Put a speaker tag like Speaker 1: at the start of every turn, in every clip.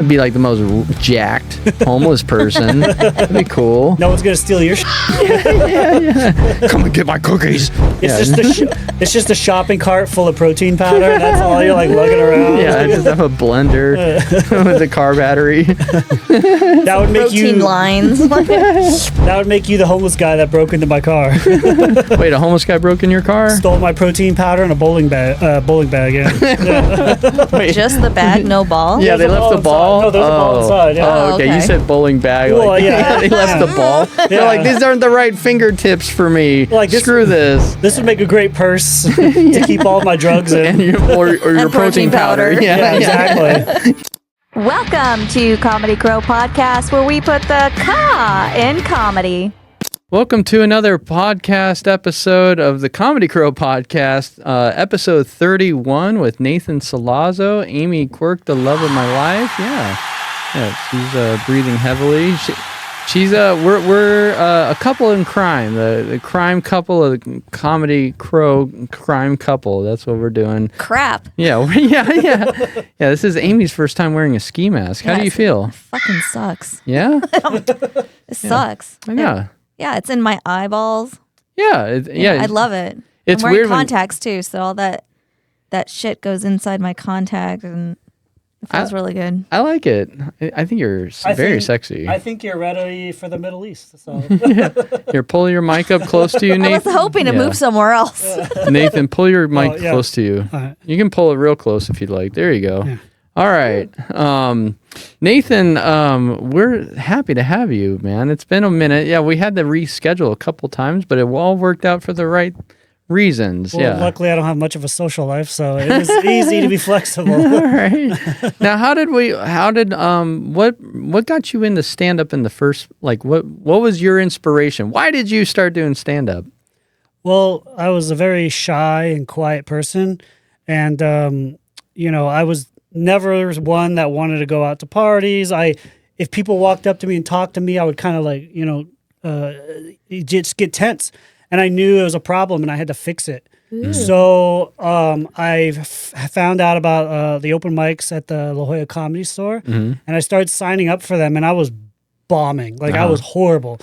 Speaker 1: I'd be like the most jacked homeless person. That'd be cool.
Speaker 2: No one's gonna steal your
Speaker 1: Yeah. Come and get my cookies.
Speaker 2: It's just a shopping cart full of protein powder. And that's all you're like lugging around.
Speaker 1: Yeah, I just have a blender with a car battery.
Speaker 2: That would make
Speaker 3: protein lines.
Speaker 2: That would make you the homeless guy that broke into my car.
Speaker 1: Wait, a homeless guy broke in your car?
Speaker 2: Stole my protein powder and a bowling bag. Yeah.
Speaker 3: Just the bag, no ball.
Speaker 1: Yeah, they left the ball.
Speaker 2: No, there's a ball inside. Yeah.
Speaker 1: Oh, okay. You said bowling bag.
Speaker 2: Well,
Speaker 1: like,
Speaker 2: yeah.
Speaker 1: They left the ball. They're like, these aren't the right fingertips for me.
Speaker 2: Like
Speaker 1: Screw this.
Speaker 2: This would make a great purse to keep all my drugs in.
Speaker 1: Or your protein powder.
Speaker 2: Yeah, exactly.
Speaker 3: Welcome to KAWmedy Krow podcast, where we put the Ka in comedy.
Speaker 1: Welcome to another podcast episode of the KAWmedy Krow podcast, episode 31 with Nathan Solazzo, Amy Quirk, the love of my life. Yeah, she's breathing heavily. We're a couple in crime, the crime couple of the KAWmedy Krow crime couple. That's what we're doing.
Speaker 3: Crap.
Speaker 1: Yeah. This is Amy's first time wearing a ski mask. How do you feel?
Speaker 3: It fucking sucks.
Speaker 1: Yeah.
Speaker 3: It sucks.
Speaker 1: Yeah.
Speaker 3: Yeah, it's in my eyeballs.
Speaker 1: Yeah.
Speaker 3: I love it.
Speaker 1: It's
Speaker 3: I'm wearing
Speaker 1: weird
Speaker 3: contacts too, so all that shit goes inside my contact, and it feels really good.
Speaker 1: I like it. I think you're very sexy.
Speaker 2: I think you're ready for the Middle East. So.
Speaker 1: Here, pull your mic up close to you, Nathan.
Speaker 3: I was hoping to move somewhere else.
Speaker 1: Nathan, pull your mic close to you.
Speaker 2: Right.
Speaker 1: You can pull it real close if you'd like. There you go.
Speaker 2: Yeah.
Speaker 1: All right. Nathan, we're happy to have you, man. It's been a minute. Yeah, we had to reschedule a couple times, but it all worked out for the right reasons.
Speaker 2: Well, luckily I don't have much of a social life, so it was easy to be flexible.
Speaker 1: All right. Now, what got you into stand-up in the first, like, what was your inspiration? Why did you start doing stand-up?
Speaker 2: Well, I was a very shy and quiet person, and, I was never one that wanted to go out to parties. If people walked up to me and talked to me, I would kind of just get tense. And I knew it was a problem and I had to fix it. Ooh. So I found out about the open mics at the La Jolla Comedy Store, and I started signing up for them, and I was bombing. I was horrible.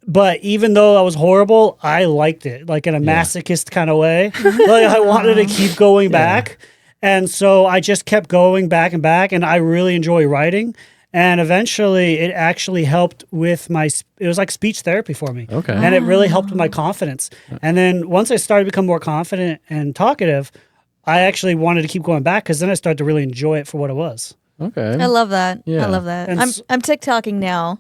Speaker 2: But even though I was horrible, I liked it, like in a masochist kind of way. I wanted to keep going back. And so I just kept going back and back, and I really enjoy writing. And eventually it actually helped with it was like speech therapy for me.
Speaker 1: Okay.
Speaker 2: And it really helped with my confidence. And then once I started to become more confident and talkative, I actually wanted to keep going back because then I started to really enjoy it for what it was.
Speaker 1: Okay.
Speaker 3: I love that.
Speaker 1: Yeah.
Speaker 3: I love that.
Speaker 2: And
Speaker 3: I'm TikToking now.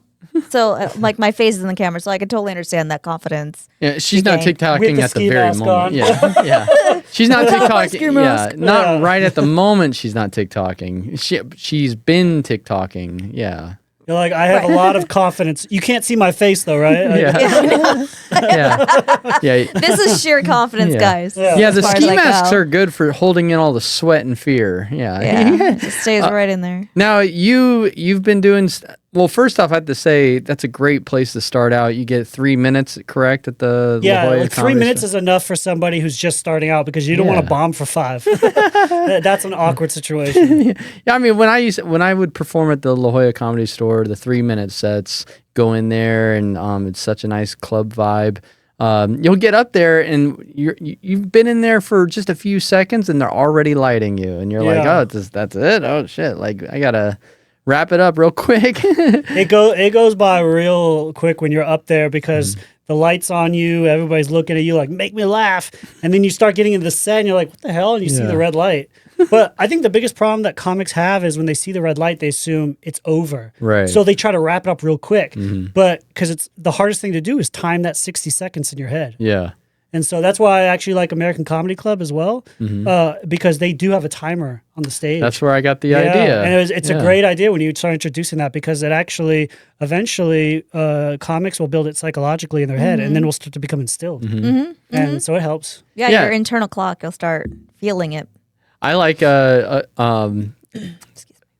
Speaker 3: So my face is in the camera, so I can totally understand that confidence.
Speaker 1: Yeah, she's not TikToking at the very moment.
Speaker 2: On.
Speaker 1: Yeah. She's not TikToking. Yeah, not right at the moment. She's not TikToking. She's been TikToking. Yeah.
Speaker 2: You're like, I have a lot of confidence. You can't see my face though, right?
Speaker 1: Yeah.
Speaker 3: This is sheer confidence, guys.
Speaker 1: Yeah, the ski masks are good for holding in all the sweat and fear. Yeah.
Speaker 3: It just stays right in there.
Speaker 1: Now, you've been doing... Well, first off, I have to say that's a great place to start out. You get 3 minutes, correct, at the La Jolla
Speaker 2: like 3 minutes is enough for somebody who's just starting out because you don't want to bomb for 5. That's an awkward situation.
Speaker 1: Yeah, I mean, when I would perform at the La Jolla Comedy Store, the 3-minute sets, go in there, and it's such a nice club vibe. You'll get up there and you've been in there for just a few seconds and they're already lighting you, and you're like, oh, that's it. Oh shit! Like I gotta wrap it up real quick.
Speaker 2: It goes by real quick when you're up there because the light's on you, everybody's looking at you like, make me laugh. And then you start getting into the set and you're like, what the hell? And you see the red light. But I think the biggest problem that comics have is when they see the red light, they assume it's over.
Speaker 1: Right.
Speaker 2: So they try to wrap it up real quick. But because it's the hardest thing to do is time that 60 seconds in your head.
Speaker 1: Yeah.
Speaker 2: And so that's why I actually like American Comedy Club as well, because they do have a timer on the stage.
Speaker 1: That's where I got the idea.
Speaker 2: And it's a great idea when you start introducing that, because it actually, eventually, comics will build it psychologically in their head, and then will start to become instilled. And so it helps.
Speaker 3: Yeah, your internal clock, you'll start feeling it.
Speaker 1: I like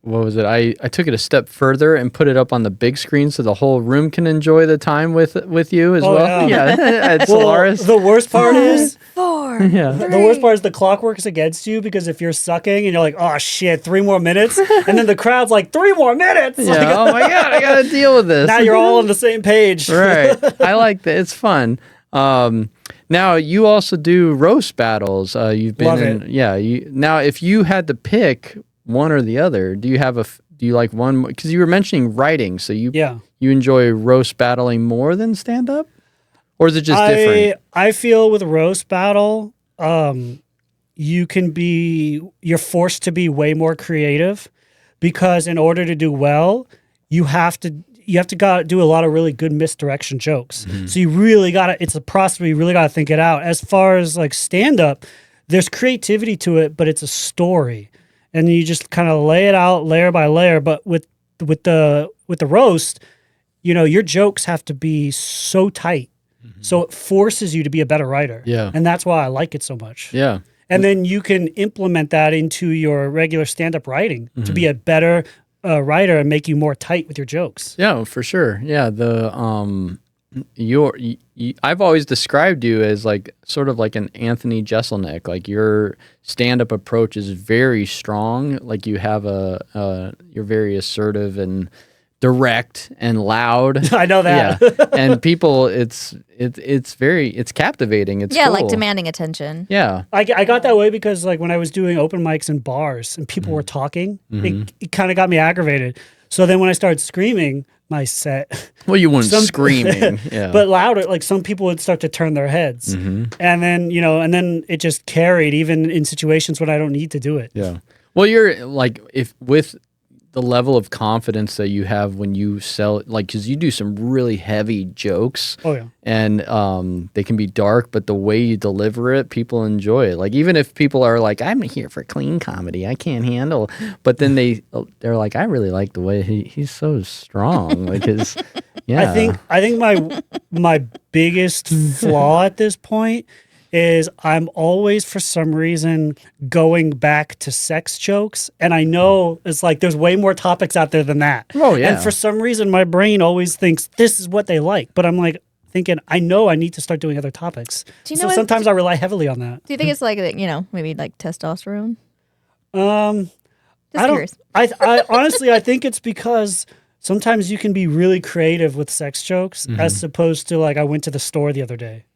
Speaker 1: what was it? I took it a step further and put it up on the big screen so the whole room can enjoy the time with you as well.
Speaker 2: Yeah.
Speaker 1: At Solaris.
Speaker 2: The worst part is
Speaker 3: 4,
Speaker 1: Yeah.
Speaker 2: The worst part is the clock works against you because if you're sucking and you're like, oh shit, 3 more minutes, and then the crowd's like, 3 more minutes.
Speaker 1: Yeah.
Speaker 2: Like,
Speaker 1: Oh my God, I got to deal with this.
Speaker 2: now you're all on the same page.
Speaker 1: Right. I like that. It's fun. Now you also do roast battles. You've been
Speaker 2: Love
Speaker 1: in,
Speaker 2: it.
Speaker 1: yeah. Now, if you had to pick one or the other, do you like one? Because you were mentioning writing, so you enjoy roast battling more than stand up, or is it just different?
Speaker 2: I feel with roast battle, you're forced to be way more creative because in order to do well, you have to do a lot of really good misdirection jokes. So you really it's a process where you really gotta think it out. As far as like stand up, there's creativity to it, but it's a story. And you just kind of lay it out layer by layer. But with the roast, your jokes have to be so tight. So it forces you to be a better writer.
Speaker 1: Yeah.
Speaker 2: And that's why I like it so much.
Speaker 1: Yeah.
Speaker 2: And then you can implement that into your regular stand-up writing to be a better writer and make you more tight with your jokes.
Speaker 1: Yeah, for sure. Yeah, I've always described you as like sort of like an Anthony Jeselnik. Like your stand-up approach is very strong. Like you have you're very assertive and direct and loud.
Speaker 2: I know that.
Speaker 1: Yeah. And people, it's captivating. It's cool.
Speaker 3: like demanding attention.
Speaker 1: Yeah.
Speaker 2: I got that way because like when I was doing open mics in bars and people were talking, it kind of got me aggravated. So then when I started screaming my set,
Speaker 1: well, you weren't screaming, yeah,
Speaker 2: but louder. Like some people would start to turn their heads, and then then it just carried even in situations when I don't need to do it.
Speaker 1: Yeah. Well, you're like with the level of confidence that you have when you sell, like, because you do some really heavy jokes.
Speaker 2: Oh yeah.
Speaker 1: And they can be dark, but the way you deliver it, people enjoy it. Like even if people are like, "I'm here for clean comedy, I can't handle," but then they're like, "I really like the way he's so strong." Like his, yeah.
Speaker 2: I think my biggest flaw at this point is I'm always, for some reason, going back to sex jokes. And I know it's like there's way more topics out there than that.
Speaker 1: Oh, yeah.
Speaker 2: And for some reason, my brain always thinks this is what they like. But I'm like thinking, I know I need to start doing other topics.
Speaker 3: Do you
Speaker 2: so
Speaker 3: know
Speaker 2: sometimes I rely heavily on that.
Speaker 3: Do you think it's like, maybe like testosterone?
Speaker 2: Just
Speaker 3: curious.
Speaker 2: I honestly, I think it's because sometimes you can be really creative with sex jokes as opposed to like I went to the store the other day.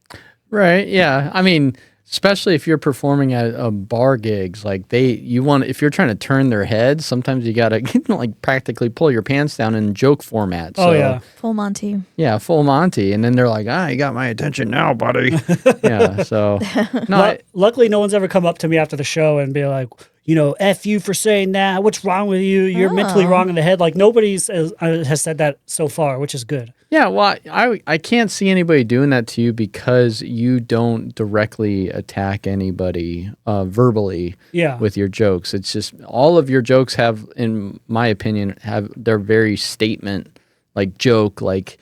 Speaker 1: Right. Yeah. I mean, especially if you're performing at bar gigs, like if you're trying to turn their heads, sometimes you gotta like practically pull your pants down in joke format. So,
Speaker 2: oh yeah,
Speaker 3: full Monty.
Speaker 1: Yeah, full Monty, and then they're like, "You got my attention now, buddy." Yeah. So, no.
Speaker 2: Luckily, no one's ever come up to me after the show and be like, F you for saying that. What's wrong with you? You're mentally wrong in the head. Like nobody has said that so far, which is good.
Speaker 1: Yeah, well, I can't see anybody doing that to you because you don't directly attack anybody verbally with your jokes. It's just all of your jokes have, in my opinion, they're very statement, like joke, like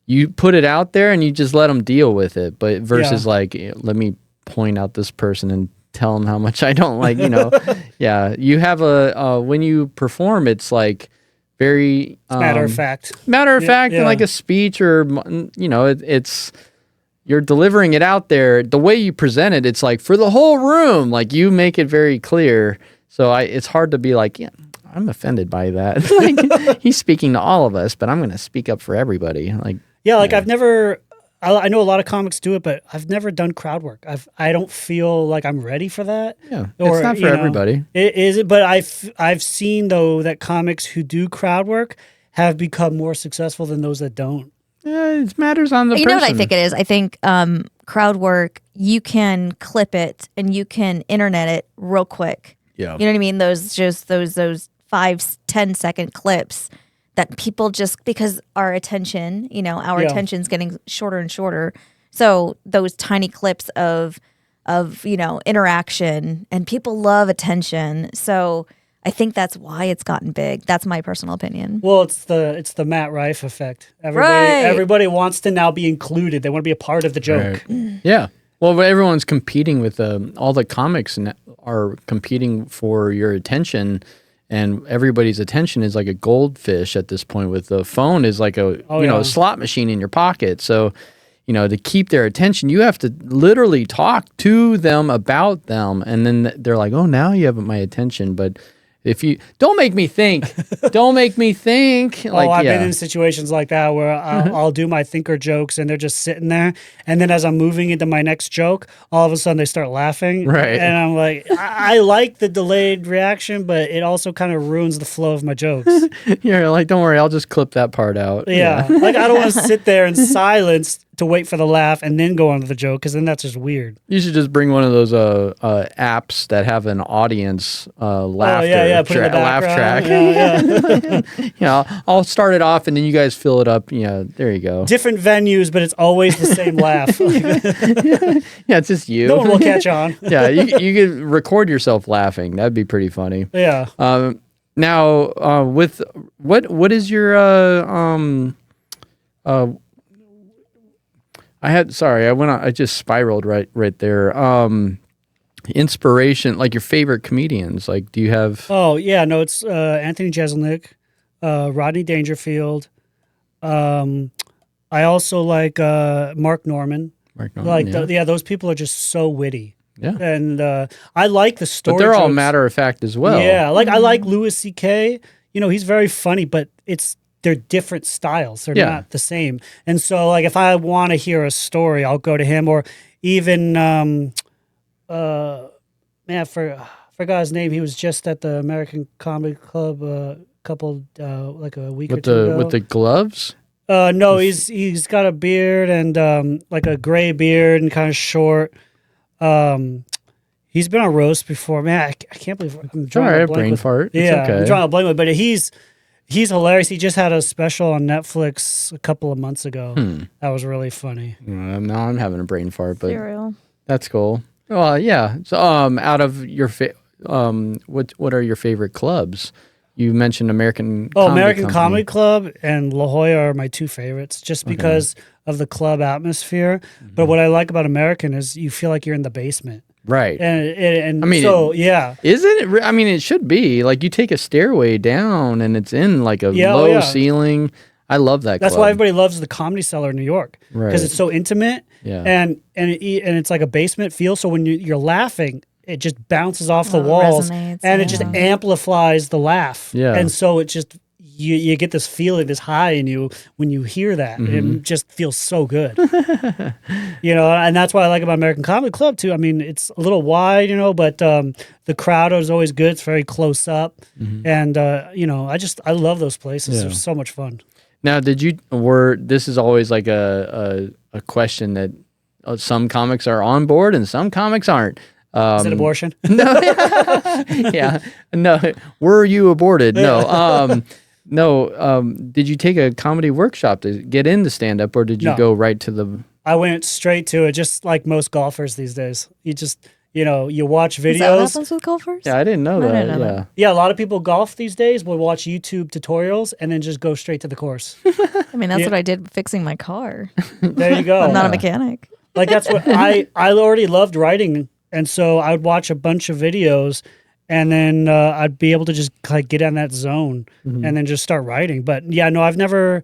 Speaker 1: you put it out there and you just let them deal with it. But versus like, let me point out this person and tell them how much I don't like, Yeah, you have when you perform, it's like, very
Speaker 2: matter of fact,
Speaker 1: and like a speech or it's you're delivering it out there. The way you present it, it's like for the whole room. Like you make it very clear. So it's hard to be like, yeah, I'm offended by that. Like he's speaking to all of us, but I'm going to speak up for everybody. Like
Speaker 2: I've never. I know a lot of comics do it, but I've never done crowd work. I don't feel like I'm ready for that.
Speaker 1: Yeah, it's not for everybody.
Speaker 2: It is, but I've seen though that comics who do crowd work have become more successful than those that don't.
Speaker 1: Yeah, it matters on the person.
Speaker 3: You know what I think it is? I think crowd work, you can clip it and you can internet it real quick.
Speaker 1: Yeah,
Speaker 3: you know what I mean? Those 5-10 second clips that people just, because our attention, attention's getting shorter and shorter. So those tiny clips of interaction, and people love attention. So I think that's why it's gotten big. That's my personal opinion.
Speaker 2: Well, it's the Matt Rife effect. Everybody wants to now be included. They want to be a part of the joke.
Speaker 1: Right. Yeah. Well, everyone's competing with all the comics are competing for your attention. And everybody's attention is like a goldfish at this point. With the phone is like a slot machine in your pocket. So to keep their attention, you have to literally talk to them about them. And then they're like, oh, now you have my attention. But if you don't make me think, Like,
Speaker 2: I've been in situations like that where I'll do my thinker jokes and they're just sitting there. And then as I'm moving into my next joke, all of a sudden they start laughing.
Speaker 1: Right.
Speaker 2: And I'm like, I like the delayed reaction, but it also kind of ruins the flow of my jokes.
Speaker 1: You're like, don't worry, I'll just clip that part out.
Speaker 2: Yeah. Like, I don't want to sit there in silence to wait for the laugh and then go on to the joke, because then that's just weird.
Speaker 1: You should just bring one of those apps that have an audience laughter
Speaker 2: put in the
Speaker 1: laugh track.
Speaker 2: Yeah.
Speaker 1: I'll start it off and then you guys fill it up. There you go.
Speaker 2: Different venues, but it's always the same laugh.
Speaker 1: Yeah, it's just you.
Speaker 2: No one will catch on.
Speaker 1: Yeah, you could record yourself laughing. That'd be pretty funny.
Speaker 2: Yeah.
Speaker 1: Now, with what is your I just spiraled right there. Inspiration, like your favorite comedians. Like, do you have?
Speaker 2: Oh yeah, no, it's Anthony Jeselnik, Rodney Dangerfield. I also like Mark Norman. Those people are just so witty.
Speaker 1: Yeah,
Speaker 2: and I like the story.
Speaker 1: But they're all
Speaker 2: jokes.
Speaker 1: matter of fact as well.
Speaker 2: Yeah, like I like Louis C.K. He's very funny, but they're different styles. They're not the same. And so, like, if I want to hear a story, I'll go to him. Or even, I forgot his name. He was just at the American Comedy Club a week or two ago.
Speaker 1: With the gloves?
Speaker 2: No, he's got a beard and like a gray beard and kind of short. He's been on roast before. Man, I can't believe I'm drawing a blank.
Speaker 1: Brain fart. It's
Speaker 2: Yeah,
Speaker 1: okay.
Speaker 2: I'm drawing a blank with, but he's hilarious. He just had a special on Netflix a couple of months ago. That was really funny.
Speaker 1: Now I'm having a brain fart, but
Speaker 3: Cereal.
Speaker 1: that's cool. Well, yeah. So, out of your what are your favorite clubs? You mentioned American
Speaker 2: Comedy Club and La Jolla are my two favorites, just because of the club atmosphere. But what I like about American is you feel like you're in the basement.
Speaker 1: Right.
Speaker 2: And
Speaker 1: I mean,
Speaker 2: yeah.
Speaker 1: Isn't it? I mean, it should be. Like, you take a stairway down and it's in like a low ceiling. I love that
Speaker 2: That's
Speaker 1: club.
Speaker 2: why everybody loves the Comedy Cellar in New York.
Speaker 1: Right.
Speaker 2: Because it's so intimate.
Speaker 1: Yeah.
Speaker 2: And it's like a basement feel. So when you're laughing, it just bounces off the walls.
Speaker 3: Resonates,
Speaker 2: and it just amplifies the laugh.
Speaker 1: Yeah.
Speaker 2: And so it just... You get this feeling, this high in you when you hear that. It just feels so good. And that's what I like about American Comedy Club too. I mean, it's a little wide, but the crowd is always good. It's very close up. And, I love those places. They're so much fun.
Speaker 1: Now, this is always like a question that some comics are on board and some comics aren't.
Speaker 2: Is it abortion?
Speaker 1: No. Yeah. No. Were you aborted? No. No. Did you take a comedy workshop to get into stand-up, or did you go right to the...
Speaker 2: I went straight to it, just like most golfers these days. You just, you watch videos.
Speaker 3: Is that what happens with golfers?
Speaker 1: Yeah, I didn't know that.
Speaker 3: didn't know that.
Speaker 2: Yeah, a lot of people golf these days will watch YouTube tutorials and then just go straight to the course.
Speaker 3: I mean, that's what I did fixing my car.
Speaker 2: There you go.
Speaker 3: I'm not a mechanic.
Speaker 2: Like, that's what I already loved writing. And so I would watch a bunch of videos and then I'd be able to just like get in that zone and then just start writing. But yeah, no, I've never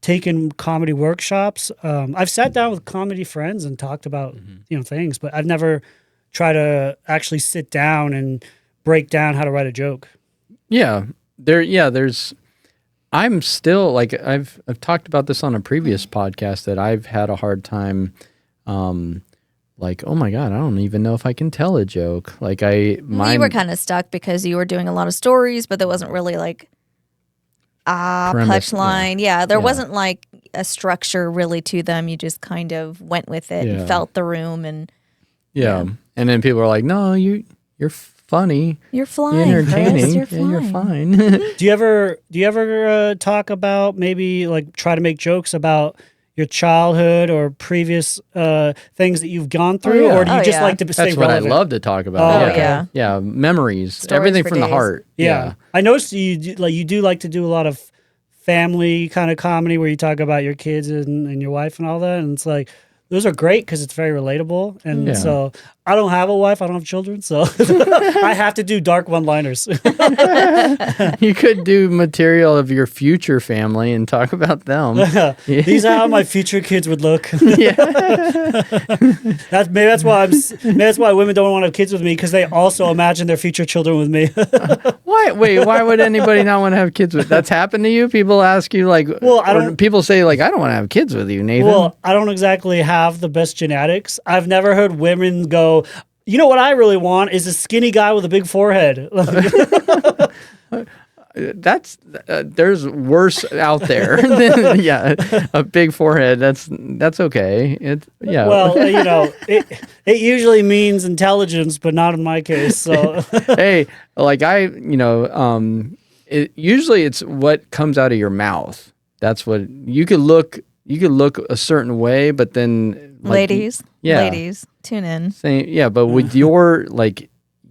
Speaker 2: taken comedy workshops. I've sat down with comedy friends and talked about, things, but I've never tried to actually sit down and break down how to write a joke.
Speaker 1: Yeah. I'm still like, I've talked about this on a previous podcast that I've had a hard time, like, oh my God, I don't even know if I can tell a joke. Like
Speaker 3: You were kind of stuck because you were doing a lot of stories, but there wasn't really like punchline. Yeah, there wasn't like a structure really to them. You just kind of went with it and felt the room and
Speaker 1: and then people are like, no, you're funny.
Speaker 3: You're flying.
Speaker 1: You're entertaining.
Speaker 3: Chris, you're flying.
Speaker 1: You're fine.
Speaker 2: Do you ever talk about maybe like try to make jokes about your childhood or previous things that you've gone through, or do you just like to stay
Speaker 1: That's what
Speaker 2: relevant?
Speaker 1: I love to talk about.
Speaker 3: Oh,
Speaker 1: yeah, memories,
Speaker 3: Stories
Speaker 1: everything
Speaker 3: for
Speaker 1: from the
Speaker 3: days.
Speaker 1: heart.
Speaker 2: Yeah. I noticed you do like to do a lot of family kind of comedy where you talk about your kids and your wife and all that, and it's like those are great because it's very relatable, and so I don't have a wife. I don't have children, so I have to do dark one-liners.
Speaker 1: You could do material of your future family and talk about them.
Speaker 2: These are how my future kids would look.
Speaker 1: Yeah.
Speaker 2: That's why women don't want to have kids with me, because they also imagine their future children with me.
Speaker 1: Why? Wait, why would anybody not want to have kids with? That's happened to you? People ask you like, people say like, I don't want to have kids with you, Nathan.
Speaker 2: Well, I don't exactly have the best genetics. I've never heard women go, you know what I really want is a skinny guy with a big forehead.
Speaker 1: That's there's worse out there than a big forehead. That's okay.
Speaker 2: Well, it usually means intelligence, but not in my case. So
Speaker 1: hey, like usually it's what comes out of your mouth. That's what you could look. You could look a certain way, but then
Speaker 3: ladies, tune in.
Speaker 1: But with your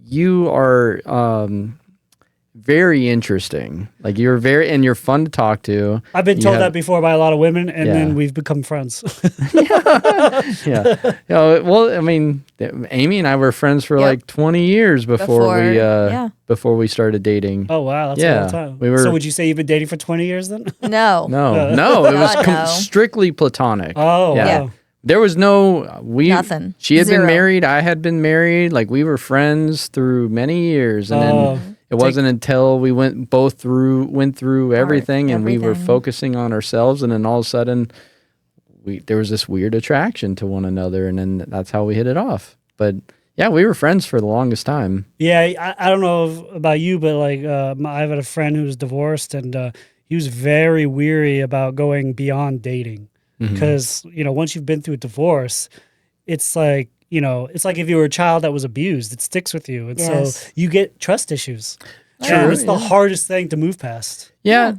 Speaker 1: you are very interesting. Like you're fun to talk to.
Speaker 2: I've been told that before by a lot of women, and then we've become friends.
Speaker 1: Yeah. Well, I mean, Amy and I were friends for like 20 years before we started dating.
Speaker 2: Oh wow, that's a long time. So would you say you've been dating for 20 years then?
Speaker 3: No.
Speaker 1: No. It was strictly platonic.
Speaker 2: Oh
Speaker 1: yeah.
Speaker 2: Wow.
Speaker 1: There was
Speaker 3: nothing.
Speaker 1: She had been married. I had been married. Like we were friends through many years, and then it wasn't until we went through everything, and we were focusing on ourselves, and then all of a sudden, there was this weird attraction to one another, and then that's how we hit it off. But yeah, we were friends for the longest time.
Speaker 2: Yeah, I don't know about you, but like I have a friend who was divorced, and he was very weary about going beyond dating. Because, once you've been through a divorce, it's like, it's like if you were a child that was abused, it sticks with you. And so you get trust issues.
Speaker 1: True.
Speaker 2: And it's the hardest thing to move past.
Speaker 1: Yeah.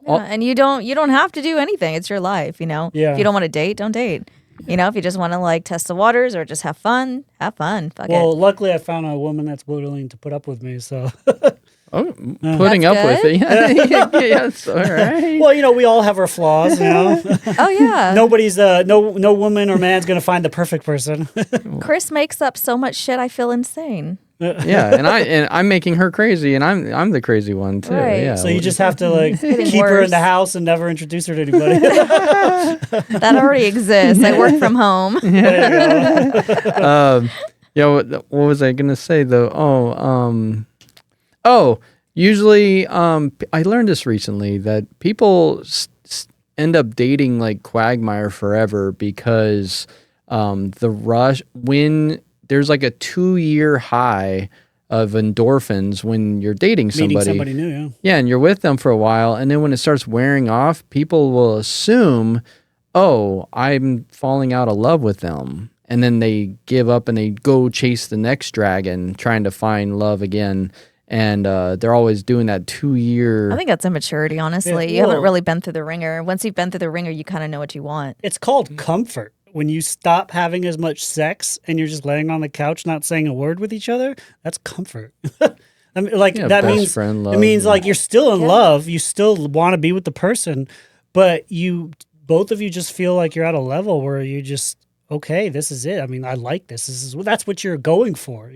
Speaker 3: And you don't have to do anything. It's your life,
Speaker 2: Yeah.
Speaker 3: If you don't want to date, don't date. If you just want to test the waters or just have fun. Fuck it.
Speaker 2: Well, luckily I found a woman that's willing to put up with me, so...
Speaker 1: Putting up with it. Yes, all right.
Speaker 2: Well, we all have our flaws,
Speaker 3: Oh yeah.
Speaker 2: Nobody's no woman or man's gonna find the perfect person.
Speaker 3: Chris makes up so much shit. I feel insane.
Speaker 1: Yeah, and I'm making her crazy, and I'm the crazy one too.
Speaker 3: Right.
Speaker 1: Yeah.
Speaker 2: So you just have to keep her in the house and never introduce her to anybody.
Speaker 3: That already exists. I work from home.
Speaker 1: What was I gonna say though? Usually, I learned this recently that people end up dating like quagmire forever because the rush when there's like a 2-year high of endorphins when you're dating somebody.
Speaker 2: Meeting somebody new, yeah.
Speaker 1: Yeah, and you're with them for a while, and then when it starts wearing off, people will assume, oh, I'm falling out of love with them. And then they give up and they go chase the next dragon, trying to find love again. And they're always doing that 2-year.
Speaker 3: I think that's immaturity, honestly. You haven't really been through the ringer. Once you've been through the ringer, you kind of know what you want.
Speaker 2: It's called comfort. When you stop having as much sex and you're just laying on the couch, not saying a word with each other, that's comfort. I mean, that means
Speaker 1: friend love,
Speaker 2: it means like you're still in love. You still want to be with the person, but both of you just feel like you're at a level where you just, okay, this is it. I mean, I like this. That's what you're going for,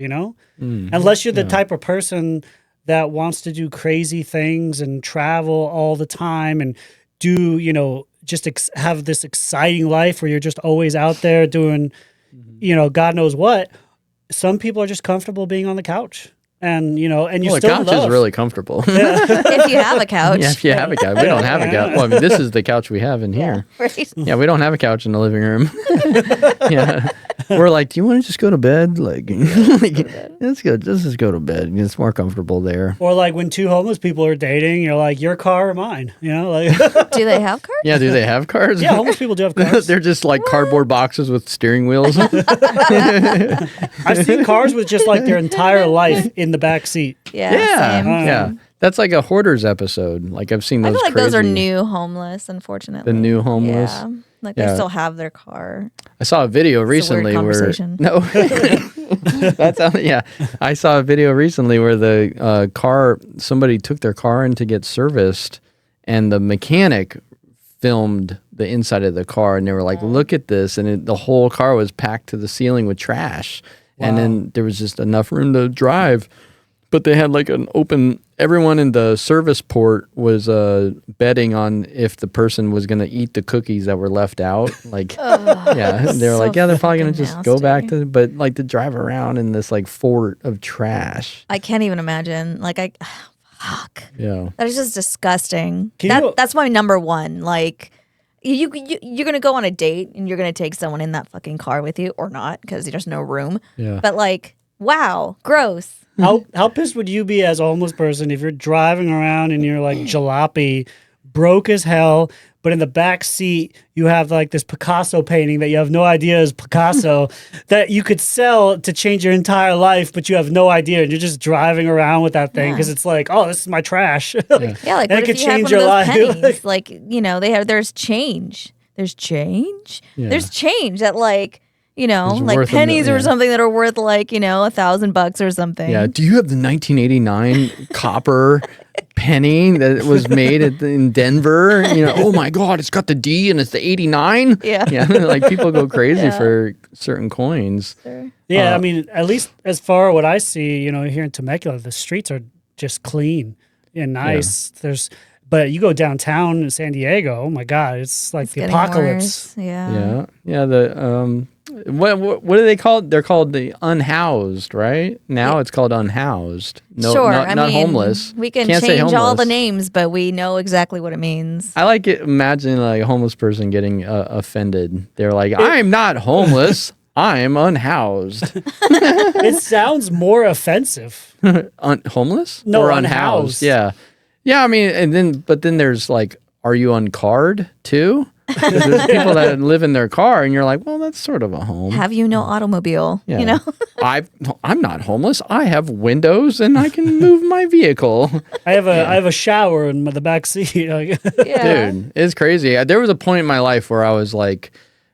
Speaker 2: Unless you're the type of person that wants to do crazy things and travel all the time and do, just have this exciting life where you're just always out there doing, God knows what. Some people are just comfortable being on the couch. And you're still in love.
Speaker 1: The couch is really comfortable.
Speaker 3: If you have a couch.
Speaker 1: Yeah, if you have a couch. We don't have a couch. Well, I mean, this is the couch we have in here.
Speaker 3: Right.
Speaker 1: Yeah, we don't have a couch in the living room. Yeah. We're like, do you want to just go to bed? Let's just go to bed. It's more comfortable there.
Speaker 2: Or like when two homeless people are dating, you're like, your car or mine?
Speaker 3: Do they have cars?
Speaker 1: Yeah, do they have cars?
Speaker 2: Yeah, homeless people do have cars.
Speaker 1: They're just like cardboard boxes with steering wheels.
Speaker 2: I've seen cars with just like their entire life in the back seat.
Speaker 3: Yeah.
Speaker 1: Yeah.
Speaker 3: Same.
Speaker 1: Yeah. That's like a Hoarders episode. Like I've seen those.
Speaker 3: I feel like
Speaker 1: crazy,
Speaker 3: those are new homeless, unfortunately.
Speaker 1: The new homeless.
Speaker 3: Yeah. They still have their car.
Speaker 1: I saw a video recently where I saw a video recently where the somebody took their car in to get serviced, and the mechanic filmed the inside of the car, and they were like, "Look at this!" And the whole car was packed to the ceiling with trash. And then there was just enough room to drive. But they had like an open, everyone in the service port was betting on if the person was going to eat the cookies that were left out. Like, yeah, they were like, yeah, they're probably going to just go back to, but like to drive around in this like fort of trash.
Speaker 3: I can't even imagine. Like, fuck.
Speaker 1: Yeah.
Speaker 3: That is just disgusting. That's my number one. Like, you're going to go on a date and you're going to take someone in that fucking car with you or not because there's no room.
Speaker 1: Yeah.
Speaker 3: But like, wow, gross.
Speaker 2: How pissed would you be as a homeless person if you're driving around and you're like jalopy, broke as hell, but in the back seat you have like this Picasso painting that you have no idea is Picasso that you could sell to change your entire life, but you have no idea, and you're just driving around with that thing because it's like, oh, this is my trash.
Speaker 3: Yeah, like
Speaker 2: and
Speaker 3: what
Speaker 2: it could
Speaker 3: if you had
Speaker 2: change
Speaker 3: one
Speaker 2: your
Speaker 3: of those
Speaker 2: life.
Speaker 3: pennies? Like, you know, there's change. There's change.
Speaker 1: Yeah.
Speaker 3: There's change that like. You know,
Speaker 1: It's
Speaker 3: like
Speaker 1: worth
Speaker 3: pennies or
Speaker 1: yeah.
Speaker 3: something that are worth like, you know, $1,000 or something.
Speaker 1: Yeah. Do you have the 1989 copper penny that was made in Denver? You know, oh my God, it's got the D and it's the 89.
Speaker 3: Yeah.
Speaker 1: Yeah. Like people go crazy for certain coins.
Speaker 3: Sure.
Speaker 2: Yeah, I mean, at least as far as what I see, you know, here in Temecula, the streets are just clean and nice. Yeah. But you go downtown in San Diego, oh my God, it's like the apocalypse.
Speaker 3: Worse. Yeah.
Speaker 1: Yeah. The what do they call it? They're called the unhoused, right? Now it's called unhoused. No,
Speaker 3: sure.
Speaker 1: not
Speaker 3: I mean,
Speaker 1: homeless.
Speaker 3: We can
Speaker 1: Can't say
Speaker 3: change all
Speaker 1: homeless.
Speaker 3: the names, but we know exactly what it means.
Speaker 1: I like it. Imagine like a homeless person getting offended. They're like, I'm not homeless. I'm unhoused.
Speaker 2: It sounds more offensive.
Speaker 1: Homeless?
Speaker 2: No,
Speaker 1: or
Speaker 2: unhoused.
Speaker 1: Yeah. Yeah, I mean, but then there's like, are you uncarred too? There's people that live in their car and you're like, well, that's sort of a home.
Speaker 3: Have you no automobile?
Speaker 1: Yeah.
Speaker 3: You know?
Speaker 1: I'm not homeless. I have windows and I can move my vehicle.
Speaker 2: I have a shower in the back seat.
Speaker 3: Yeah.
Speaker 1: Dude, it's crazy. There was a point in my life where I was like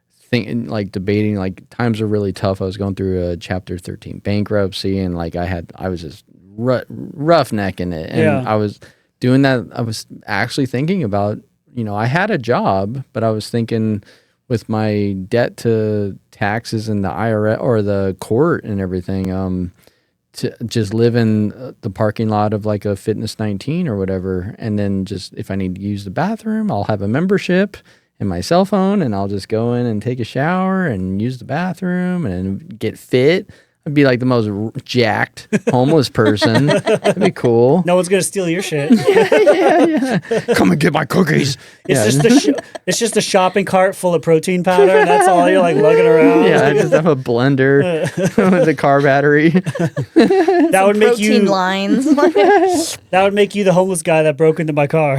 Speaker 1: thinking, like debating, like times are really tough. I was going through a Chapter 13 bankruptcy and like I was just roughnecking it. And I was doing that. I was actually thinking about, you know, I had a job, but I was thinking with my debt to taxes and the IRS or the court and everything, to just live in the parking lot of like a Fitness 19 or whatever. And then just if I need to use the bathroom, I'll have a membership in my cell phone and I'll just go in and take a shower and use the bathroom and get fit. I'd be like the most jacked homeless person. That'd be cool.
Speaker 2: No one's gonna steal your shit.
Speaker 1: Yeah. Come and get my cookies.
Speaker 2: It's just a shopping cart full of protein powder, and that's all you're like lugging around.
Speaker 1: Yeah, I just have a blender with a car battery.
Speaker 2: That would make you
Speaker 3: protein lines.
Speaker 2: That would make you the homeless guy that broke into my car,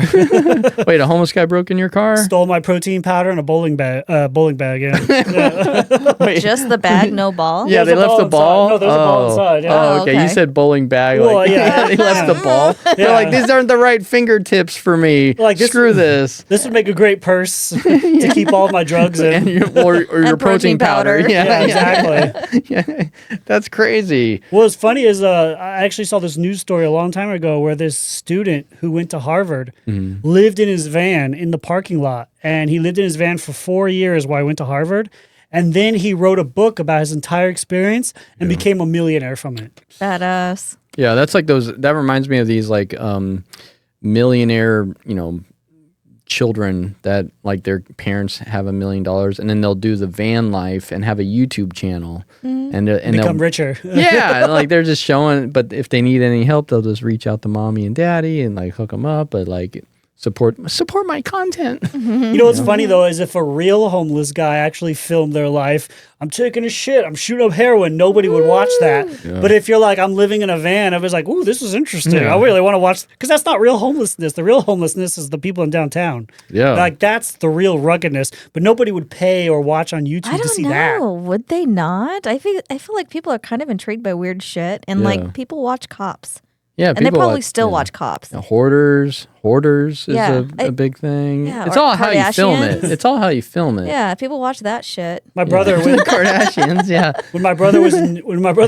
Speaker 1: Wait, a homeless guy broke in your car?
Speaker 2: stole my protein powder and a bowling bag.
Speaker 1: Wait.
Speaker 3: Just the bag, no ball?
Speaker 1: Yeah, they
Speaker 2: There's a
Speaker 1: left the
Speaker 2: ball
Speaker 1: ball.
Speaker 2: inside. No, there's a ball inside, yeah.
Speaker 1: Oh, okay.
Speaker 3: Okay.
Speaker 1: You said bowling bag.
Speaker 2: Well,
Speaker 1: Like,
Speaker 2: yeah.
Speaker 1: they left the ball. They're like, these aren't the right fingertips for me.
Speaker 2: Like this-
Speaker 1: Screw this.
Speaker 2: This would make a great purse to keep all of my drugs in.
Speaker 1: And or your protein powder.
Speaker 3: powder.
Speaker 2: Yeah, exactly.
Speaker 1: Yeah. That's crazy.
Speaker 2: Well, what's funny is I actually saw this news story a long time ago where this student who went to Harvard lived in his van in the parking lot. And he lived in his van for 4 years while he went to Harvard. And then he wrote a book about his entire experience and became a millionaire from it.
Speaker 3: Badass.
Speaker 1: Yeah, that's like those. That reminds me of these like millionaire, you know, children that like their parents have $1 million and then they'll do the van life and have a YouTube channel and
Speaker 2: Become
Speaker 1: they'll
Speaker 2: richer.
Speaker 1: yeah, like they're just showing. But if they need any help, they'll just reach out to mommy and daddy and like hook them up. But like support my content.
Speaker 2: You know what's funny though is if a real homeless guy actually filmed their life, I'm taking a shit, I'm shooting up heroin, nobody would watch that.
Speaker 1: Yeah.
Speaker 2: But if you're like, I'm living in a van, everybody's like, ooh, this is interesting.
Speaker 1: Yeah.
Speaker 2: I really want to watch, because that's not real homelessness. The real homelessness is the people in downtown.
Speaker 1: Yeah.
Speaker 2: Like that's the real ruggedness. But nobody would pay or watch on YouTube
Speaker 3: I
Speaker 2: to see
Speaker 3: don't
Speaker 2: that.
Speaker 3: know. Would they not? I feel like people are kind of intrigued by weird shit, and
Speaker 1: Yeah.
Speaker 3: like people watch Cops,
Speaker 1: Yeah,
Speaker 3: and they probably still watch Cops.
Speaker 1: Hoarders is
Speaker 3: Yeah,
Speaker 1: a big thing.
Speaker 3: yeah,
Speaker 1: It's
Speaker 3: or
Speaker 1: all how you film it.
Speaker 3: Kardashians.
Speaker 1: It's all how you film it.
Speaker 3: Yeah, people watch that shit.
Speaker 2: My brother,
Speaker 1: The Kardashians, yeah.
Speaker 2: when my brother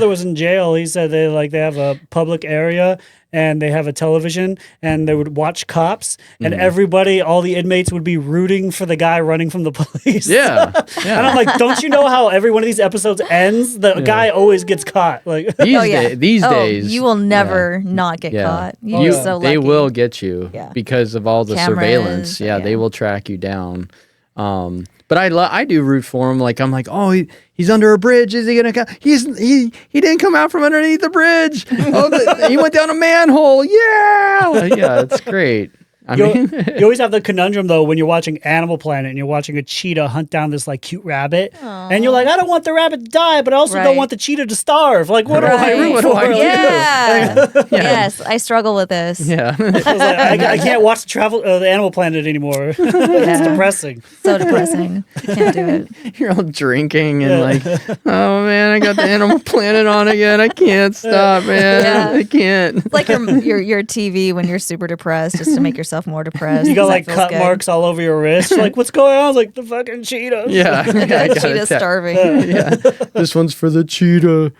Speaker 2: was in jail, he said they have a public area and they have a television, and they would watch cops, and everybody, all the inmates would be rooting for the guy running from the police.
Speaker 1: Yeah.
Speaker 2: And I'm like, don't you know how every one of these episodes ends? The guy always gets caught. Like,
Speaker 1: These days,
Speaker 3: you will never not get caught. You're so lucky.
Speaker 1: They will get you
Speaker 3: Yeah.
Speaker 1: because of all the
Speaker 3: Cameras,
Speaker 1: surveillance. Yeah, they will track you down. But I do root for him. Like I'm like, oh, he's under a bridge. Is he gonna come? He didn't come out from underneath the bridge. Oh, he went down a manhole. Yeah, yeah, it's great.
Speaker 2: You always have the conundrum though when you're watching Animal Planet and you're watching a cheetah hunt down this like cute rabbit, and you're like, I don't want the rabbit to die, but I also don't want the cheetah to starve. Like, what do I root for?
Speaker 3: Yeah. Yes, I struggle with this.
Speaker 1: Yeah,
Speaker 2: I can't watch the Animal Planet anymore. It's depressing.
Speaker 3: So depressing. Can't do it.
Speaker 1: you're all drinking and like, oh man, I got the Animal Planet on again. I can't stop, man. I can't.
Speaker 3: It's like your TV when you're super depressed, just to make yourself more depressed.
Speaker 2: You got like cut marks all over your wrist. You're like, what's going on? I was like, the fucking cheetah.
Speaker 1: Yeah,
Speaker 3: The cheetah's starving.
Speaker 1: Yeah, this one's for the cheetah.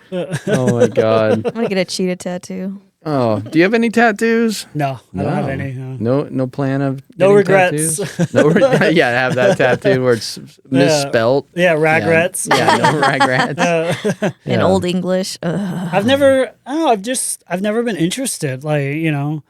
Speaker 1: Oh my god.
Speaker 3: I'm gonna get a cheetah tattoo.
Speaker 1: Oh, do you have any tattoos?
Speaker 2: No, I don't have any.
Speaker 1: No plan of
Speaker 2: no regrets.
Speaker 1: Tattoos? Yeah, have that tattoo where it's misspelt.
Speaker 2: Yeah, ragrets.
Speaker 1: Yeah, no regrets.
Speaker 3: In Old English. Ugh.
Speaker 2: I've never been interested. Like, you know,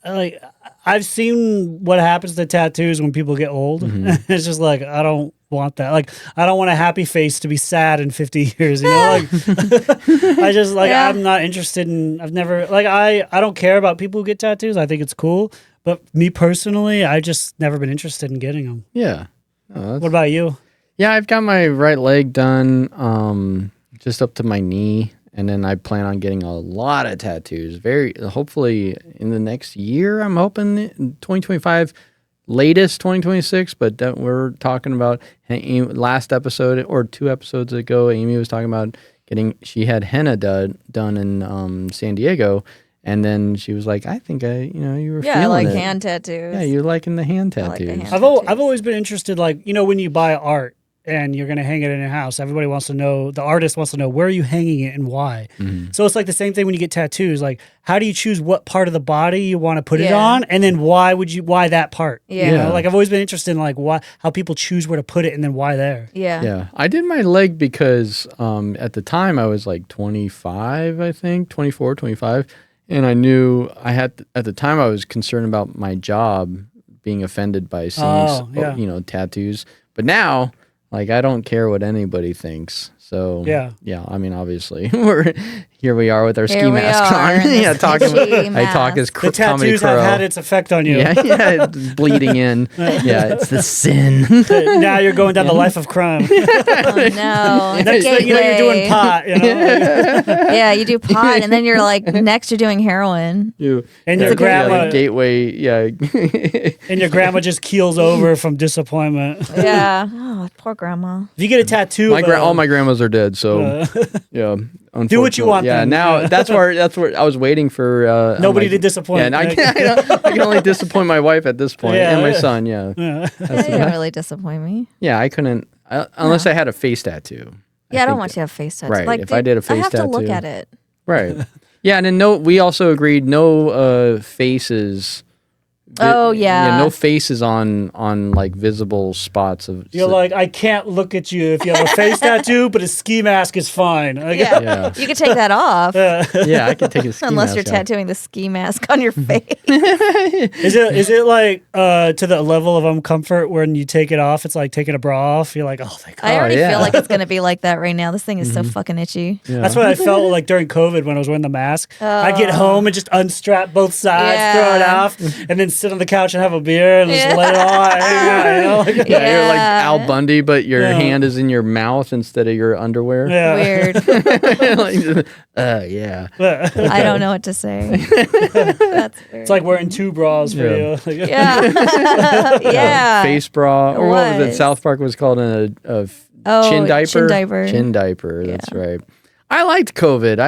Speaker 2: like I've seen what happens to tattoos when people get old. It's just like, I don't want that. Like, I don't want a happy face to be sad in 50 years, you know? Like, I just, like, I'm not interested in, I've never, like, I don't care about people who get tattoos. I think it's cool. But me personally, I just never been interested in getting them.
Speaker 1: Yeah.
Speaker 2: What about you?
Speaker 1: Yeah, I've got my right leg done, just up to my knee. And then I plan on getting a lot of tattoos. Hopefully in the next year, I'm hoping 2025, latest 2026. But we're talking about last episode or 2 episodes ago, Amy was talking about she had henna done in San Diego. And then she was like, I think you were feeling
Speaker 3: I like
Speaker 1: it.
Speaker 3: hand tattoos.
Speaker 1: Yeah, you're liking the hand tattoos.
Speaker 3: I like the hand
Speaker 2: I've
Speaker 3: tattoos.
Speaker 2: always been interested, like, you know, when you buy art and you're going to hang it in your house, everybody wants to know, the artist wants to know, where are you hanging it and why? So it's like the same thing when you get tattoos. Like, how do you choose what part of the body you want to put it on? And then why that part?
Speaker 3: Yeah.
Speaker 2: You know? Like, I've always been interested in, like, how people choose where to put it and then why there.
Speaker 3: Yeah.
Speaker 1: Yeah. I did my leg because at the time I was like 25, I think, 24, 25. And I knew at the time I was concerned about my job being offended by seeing, tattoos. But now, like, I don't care what anybody thinks. So, yeah, I mean, obviously, here we are with our ski masks on. Yeah, I talk as
Speaker 2: The
Speaker 1: KAWmedy
Speaker 2: tattoos have
Speaker 1: Krow.
Speaker 2: had its effect on you.
Speaker 1: Yeah, it's bleeding in. Yeah, it's the sin.
Speaker 2: Now you're going down the life of crime.
Speaker 3: Oh, no.
Speaker 2: Next thing you know, you're doing pot. You know?
Speaker 3: Yeah, you do pot, and then you're like, next you're doing heroin.
Speaker 2: And your grandma,
Speaker 1: gateway,
Speaker 2: and your grandma just keels over from disappointment.
Speaker 3: Yeah. Oh, poor grandma.
Speaker 2: If you get a tattoo,
Speaker 1: all my grandmas are dead, so yeah.
Speaker 2: Do what you want.
Speaker 1: Yeah,
Speaker 2: then.
Speaker 1: now that's where I was waiting for
Speaker 2: nobody to disappoint.
Speaker 1: Yeah, and I can only disappoint my wife at this point, and my son. Yeah,
Speaker 3: You didn't really disappoint me.
Speaker 1: yeah, I couldn't unless I had a face tattoo.
Speaker 3: Yeah, I don't want you to have face tattoos.
Speaker 1: Right,
Speaker 3: Like,
Speaker 1: if I did a face
Speaker 3: I have
Speaker 1: tattoo.
Speaker 3: to look at it.
Speaker 1: Right. Yeah, and then we also agreed no faces.
Speaker 3: Oh, yeah.
Speaker 1: No faces on like visible spots of.
Speaker 2: You're like, I can't look at you if you have a face tattoo, but a ski mask is fine. Like,
Speaker 3: Yeah. You could take that off.
Speaker 1: Yeah, I could take a ski
Speaker 3: Unless
Speaker 1: mask
Speaker 3: you're
Speaker 1: off.
Speaker 3: tattooing the ski mask on your face.
Speaker 2: Is it like to the level of uncomfort when you take it off? It's like taking a bra off. You're like, oh, thank God.
Speaker 3: I already
Speaker 1: yeah.
Speaker 3: feel like it's going to be like that right now. This thing is so fucking itchy.
Speaker 1: Yeah.
Speaker 2: That's what I felt like during COVID when I was wearing the mask. I'd get home and just unstrap both sides, throw it off, and then sit on the couch and have a beer and just let it all hang out. You know? Like,
Speaker 1: Yeah, you're like Al Bundy, but your hand is in your mouth instead of your underwear.
Speaker 2: yeah.
Speaker 3: Weird.
Speaker 1: Yeah.
Speaker 3: I don't know what to say. That's weird.
Speaker 2: It's like wearing 2 bras for
Speaker 1: Yeah.
Speaker 2: you. Like,
Speaker 3: Yeah. Yeah.
Speaker 1: Face bra, or what was it?
Speaker 3: was.
Speaker 1: South Park was called a
Speaker 3: Oh,
Speaker 1: chin diaper.
Speaker 3: chin diaper.
Speaker 1: Chin diaper. That's right. I liked COVID.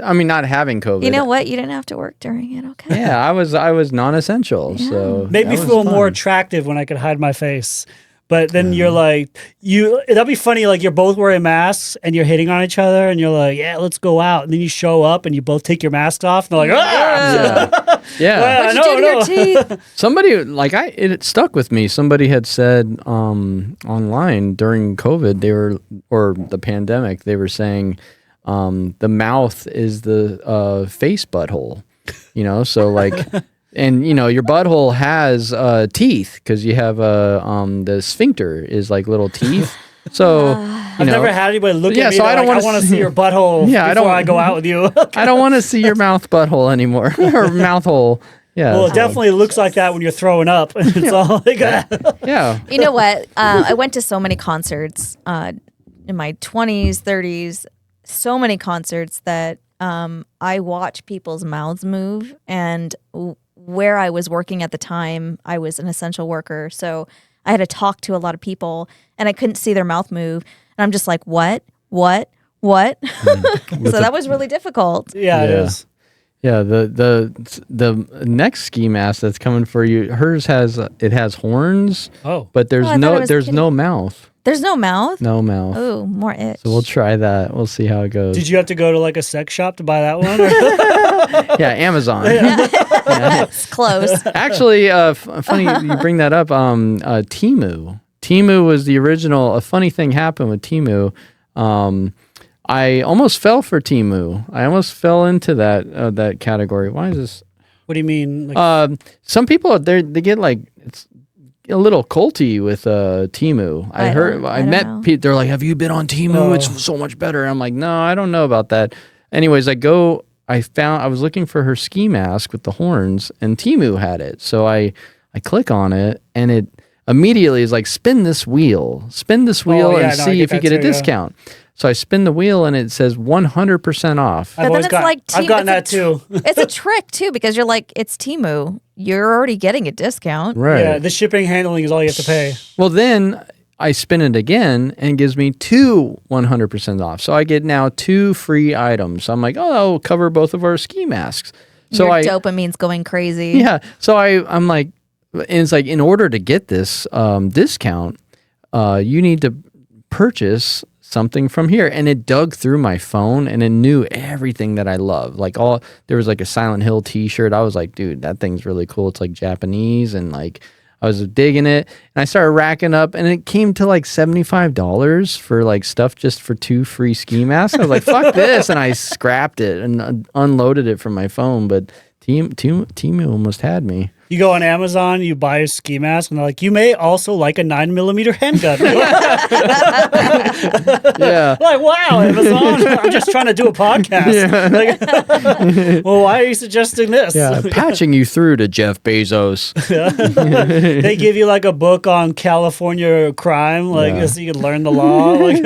Speaker 1: I mean, not having COVID.
Speaker 3: You know what? You didn't have to work during it. Okay.
Speaker 1: Yeah, I was non-essential. So
Speaker 2: made me
Speaker 1: that was
Speaker 2: feel
Speaker 1: fun.
Speaker 2: more attractive when I could hide my face. But then you're like, that'd be funny. Like you're both wearing masks and you're hitting on each other and you're like, yeah, let's go out. And then you show up and you both take your masks off. And they're like, ah!
Speaker 1: Yeah.
Speaker 3: What'd you do to your teeth?
Speaker 1: Somebody, like, it stuck with me. Somebody had said online during COVID, or the pandemic, they were saying the mouth is the face butthole, so like, and your butthole has teeth because you have the sphincter is like little teeth. So
Speaker 2: I've never had anybody look at me.
Speaker 1: So I don't want
Speaker 2: to see your butthole before I go out with you.
Speaker 1: I don't want to see your mouth butthole anymore or mouth hole. Yeah.
Speaker 2: Well, it definitely looks like that when you're throwing up. It's all like
Speaker 1: yeah.
Speaker 3: You know what? I went to so many concerts in my 20s, 30s, so many concerts that I watch people's mouths move. And where I was working at the time, I was an essential worker. So I had to talk to a lot of people and I couldn't see their mouth move. And I'm just like, what? So that was really difficult.
Speaker 2: Yeah, it is.
Speaker 1: Yeah, the next ski mask that's coming for you, hers has horns.
Speaker 2: Oh.
Speaker 1: But there's no mouth.
Speaker 3: There's no mouth?
Speaker 1: No mouth.
Speaker 3: Oh, more itch.
Speaker 1: So we'll try that. We'll see how it goes.
Speaker 2: Did you have to go to like a sex shop to buy that one?
Speaker 1: Yeah, Amazon.
Speaker 3: It's close.
Speaker 1: Actually, funny you bring that up. Temu. Temu was the original. A funny thing happened with Temu. I almost fell for Temu. I almost fell into that category. Why is this?
Speaker 2: What do you mean? Like,
Speaker 1: Some people they get like it's a little culty with Temu. I met people. They're like, "Have you been on Temu?
Speaker 2: Oh.
Speaker 1: It's so much better." I'm like, "No, I don't know about that." Anyways, I was looking for her ski mask with the horns, and Temu had it. So I click on it, and it immediately is like, spin this wheel and see if you get a discount. So I spin the wheel and it says 100% off.
Speaker 3: But then it's like
Speaker 2: I've gotten that too.
Speaker 3: It's a trick too because you're like, it's Temu. You're already getting a discount.
Speaker 1: Right.
Speaker 2: Yeah, the shipping handling is all you have to pay.
Speaker 1: Well, then I spin it again and it gives me 100% off. So I get now 2 free items. So I'm like, oh, that'll cover both of our ski masks. So
Speaker 3: Your dopamine's going crazy.
Speaker 1: Yeah. So I'm like, and it's like, in order to get this discount, you need to purchase something from here. And it dug through my phone and it knew everything that I love. Like there was like a Silent Hill t-shirt. I was like, dude, that thing's really cool. It's like Japanese, and like I was digging it, and I started racking up, and it came to like $75 for like stuff just for 2 free ski masks. I was like, fuck this. And I scrapped it and unloaded it from my phone. But Temu almost had me.
Speaker 2: You go on Amazon, you buy a ski mask, and they're like, you may also like a 9mm handgun.
Speaker 1: Yeah.
Speaker 2: Like, wow, Amazon, I'm just trying to do a podcast. Yeah. Like, well, why are you suggesting this?
Speaker 1: Yeah, patching you through to Jeff Bezos.
Speaker 2: They give you like a book on California crime, like so you can learn the law. Like,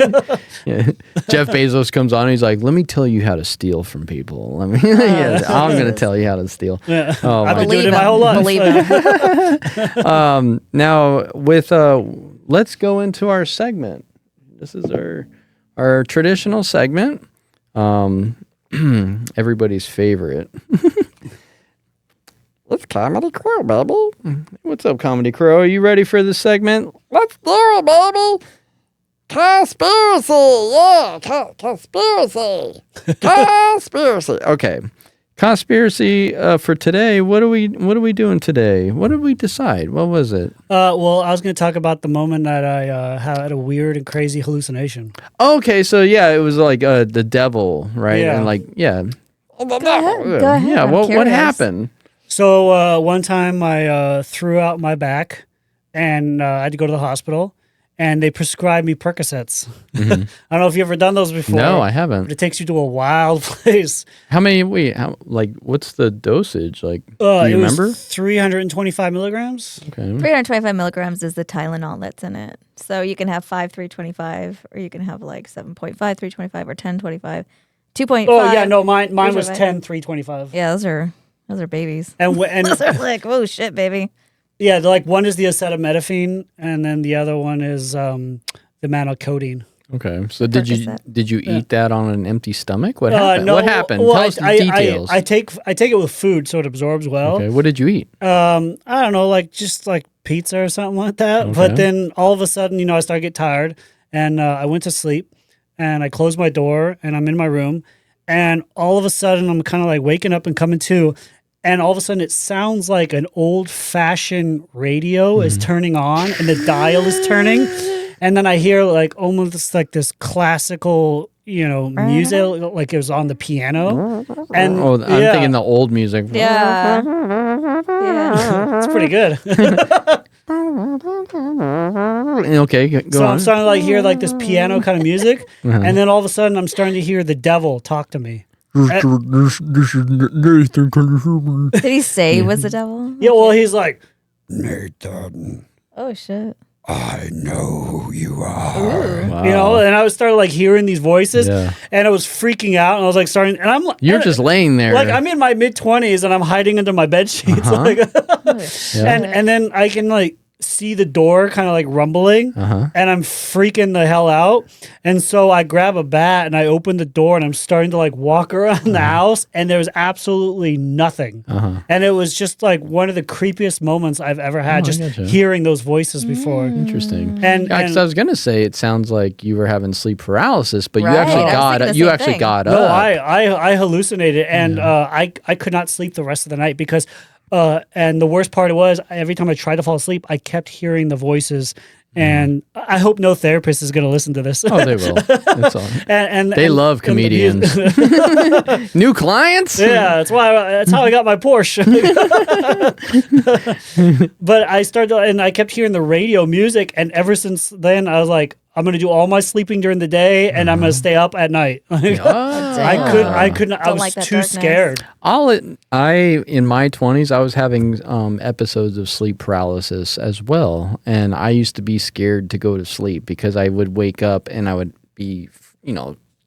Speaker 1: yeah. Jeff Bezos comes on and he's like, let me tell you how to steal from people. I'm going to tell you how to steal.
Speaker 2: Yeah.
Speaker 1: Oh,
Speaker 2: I've been doing it my whole life.
Speaker 1: Now with let's go into our segment. This is our traditional segment. Everybody's favorite. It's KAWmedy Krow, baby. What's up, KAWmedy Krow? Are you ready for this segment? Let's do it, baby. KAWspiracy, yeah, KAWspiracy, KAWspiracy. Okay, KAWspiracy for today. What are we doing today? What did we decide? What was it?
Speaker 2: Well, I was going to talk about the moment that I had a weird and crazy hallucination.
Speaker 1: Okay, so yeah, it was like the devil, right?
Speaker 2: Yeah.
Speaker 1: And like, yeah.
Speaker 3: Go ahead.
Speaker 1: Yeah,
Speaker 3: I'm
Speaker 1: what
Speaker 3: curious.
Speaker 1: happened?
Speaker 2: So one time I threw out my back, and I had to go to the hospital. And they prescribed me Percocets. Mm-hmm. I don't know if you've ever done those before.
Speaker 1: No, I haven't.
Speaker 2: But it takes you to a wild place.
Speaker 1: How many? What's the dosage? Like, do you remember?
Speaker 2: 325 milligrams.
Speaker 1: Okay.
Speaker 3: 325 milligrams is the Tylenol that's in it. So you can have 5 325, or you can have like 7.5 325, or 10 25, 2.5.
Speaker 2: Oh yeah, no, mine was 10 325.
Speaker 3: Yeah, those are babies.
Speaker 2: And
Speaker 3: those are like, oh shit, baby.
Speaker 2: Yeah, like one is the acetaminophen, and then the other one is the manocodine.
Speaker 1: Okay. So did you eat that on an empty stomach? What happened?
Speaker 2: No,
Speaker 1: What happened?
Speaker 2: well,
Speaker 1: Tell us the details.
Speaker 2: I take it with food so it absorbs well.
Speaker 1: Okay. What did you eat?
Speaker 2: I don't know, like just like pizza or something like that.
Speaker 1: Okay.
Speaker 2: But then all of a sudden, I started to get tired, and I went to sleep, and I closed my door, and I'm in my room, and all of a sudden I'm kind of like waking up and coming to, and all of a sudden it sounds like an old-fashioned radio is turning on, and the dial is turning, and then I hear like almost like this classical, music, like it was on the piano. And
Speaker 1: I'm thinking the old music.
Speaker 3: Yeah.
Speaker 2: it's pretty good.
Speaker 1: Okay, go
Speaker 2: So
Speaker 1: on.
Speaker 2: I'm starting to like hear like this piano kind of music, and then all of a sudden I'm starting to hear the devil talk to me.
Speaker 1: This is Nathan. Can you hear me?
Speaker 3: Did he say he was the devil?
Speaker 2: Yeah, well, he's like, Nathan,
Speaker 3: Oh shit.
Speaker 2: I know who you are.
Speaker 3: Ooh.
Speaker 1: Wow.
Speaker 2: And I started like hearing these voices,
Speaker 1: Yeah.
Speaker 2: and I was freaking out, and I was like starting, and I'm like,
Speaker 1: You're just laying there.
Speaker 2: like I'm in my mid-20s, and I'm hiding under my bed sheets, like, and then I can like see the door kind of like rumbling, and I'm freaking the hell out. And so I grab a bat and I open the door, and I'm starting to like walk around the house, and there was absolutely nothing. And it was just like one of the creepiest moments I've ever had, just
Speaker 1: gotcha.
Speaker 2: hearing those voices before.
Speaker 1: Interesting.
Speaker 2: And,
Speaker 1: Because I was gonna say it sounds like you were having sleep paralysis, but
Speaker 3: Right,
Speaker 1: you actually
Speaker 3: I was
Speaker 1: got
Speaker 3: thinking
Speaker 1: up.
Speaker 3: the
Speaker 1: You
Speaker 3: same
Speaker 1: actually
Speaker 3: thing.
Speaker 1: got
Speaker 2: no,
Speaker 1: up.
Speaker 2: I hallucinated, and I could not sleep the rest of the night because and the worst part was every time I tried to fall asleep, I kept hearing the voices. And I hope no therapist is going to listen to this.
Speaker 1: Oh, they will. That's all.
Speaker 2: and
Speaker 1: They love
Speaker 2: and the
Speaker 1: comedians. New clients?
Speaker 2: Yeah, that's how I got my Porsche. But I started, and I kept hearing the radio music, and ever since then, I was like, I'm gonna do all my sleeping during the day, and I'm gonna stay up at night. I couldn't. I
Speaker 3: Don't
Speaker 2: was
Speaker 3: like that
Speaker 2: too
Speaker 3: darkness.
Speaker 2: scared.
Speaker 1: In my 20s, I was having episodes of sleep paralysis as well, and I used to be scared to go to sleep because I would wake up and I would be,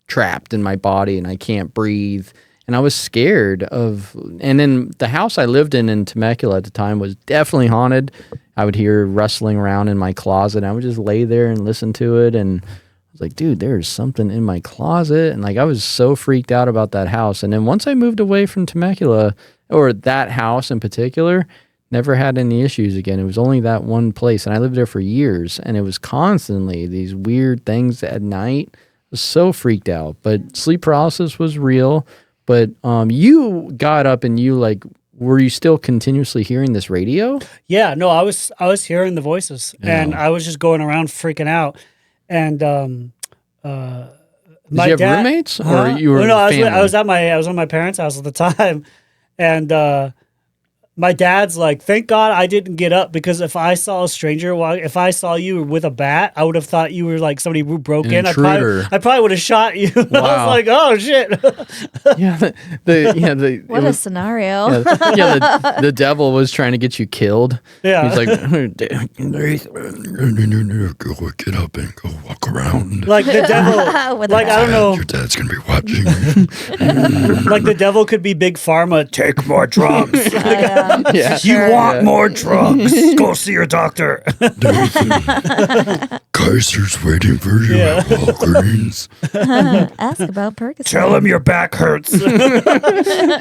Speaker 1: trapped in my body and I can't breathe. And I was scared of, and then the house I lived in Temecula at the time was definitely haunted. I would hear rustling around in my closet. And I would just lay there and listen to it. And I was like, dude, there's something in my closet. And like, I was so freaked out about that house. And then once I moved away from Temecula, or that house in particular, never had any issues again. It was only that one place. And I lived there for years. And it was constantly these weird things at night. I was so freaked out. But sleep paralysis was real. But you got up and were you still continuously hearing this radio?
Speaker 2: Yeah, no, I was hearing the voices, and I was just going around freaking out. And
Speaker 1: Did you have roommates, or you were?
Speaker 2: No,
Speaker 1: family?
Speaker 2: I was at my parents' house at the time, and my dad's like, "Thank God I didn't get up, because if I saw a stranger, if I saw you with a bat, I would have thought you were like somebody who broke
Speaker 1: An
Speaker 2: in.
Speaker 1: intruder.
Speaker 2: I probably would have shot you." I was
Speaker 1: Wow.
Speaker 2: like, "Oh shit!"
Speaker 3: What a scenario.
Speaker 1: The devil was trying to get you killed.
Speaker 2: Yeah.
Speaker 1: He's like, get up and go walk around.
Speaker 2: Like the devil,
Speaker 3: With
Speaker 2: like
Speaker 3: a
Speaker 2: I don't know,
Speaker 1: Your dad's gonna be watching.
Speaker 2: like the devil could be Big Pharma. Take more drugs.
Speaker 1: Yeah.
Speaker 2: You want more drugs? Go see your doctor.
Speaker 1: Kaiser's waiting for you at Walgreens.
Speaker 3: Ask about Percocet.
Speaker 2: Tell him your back hurts.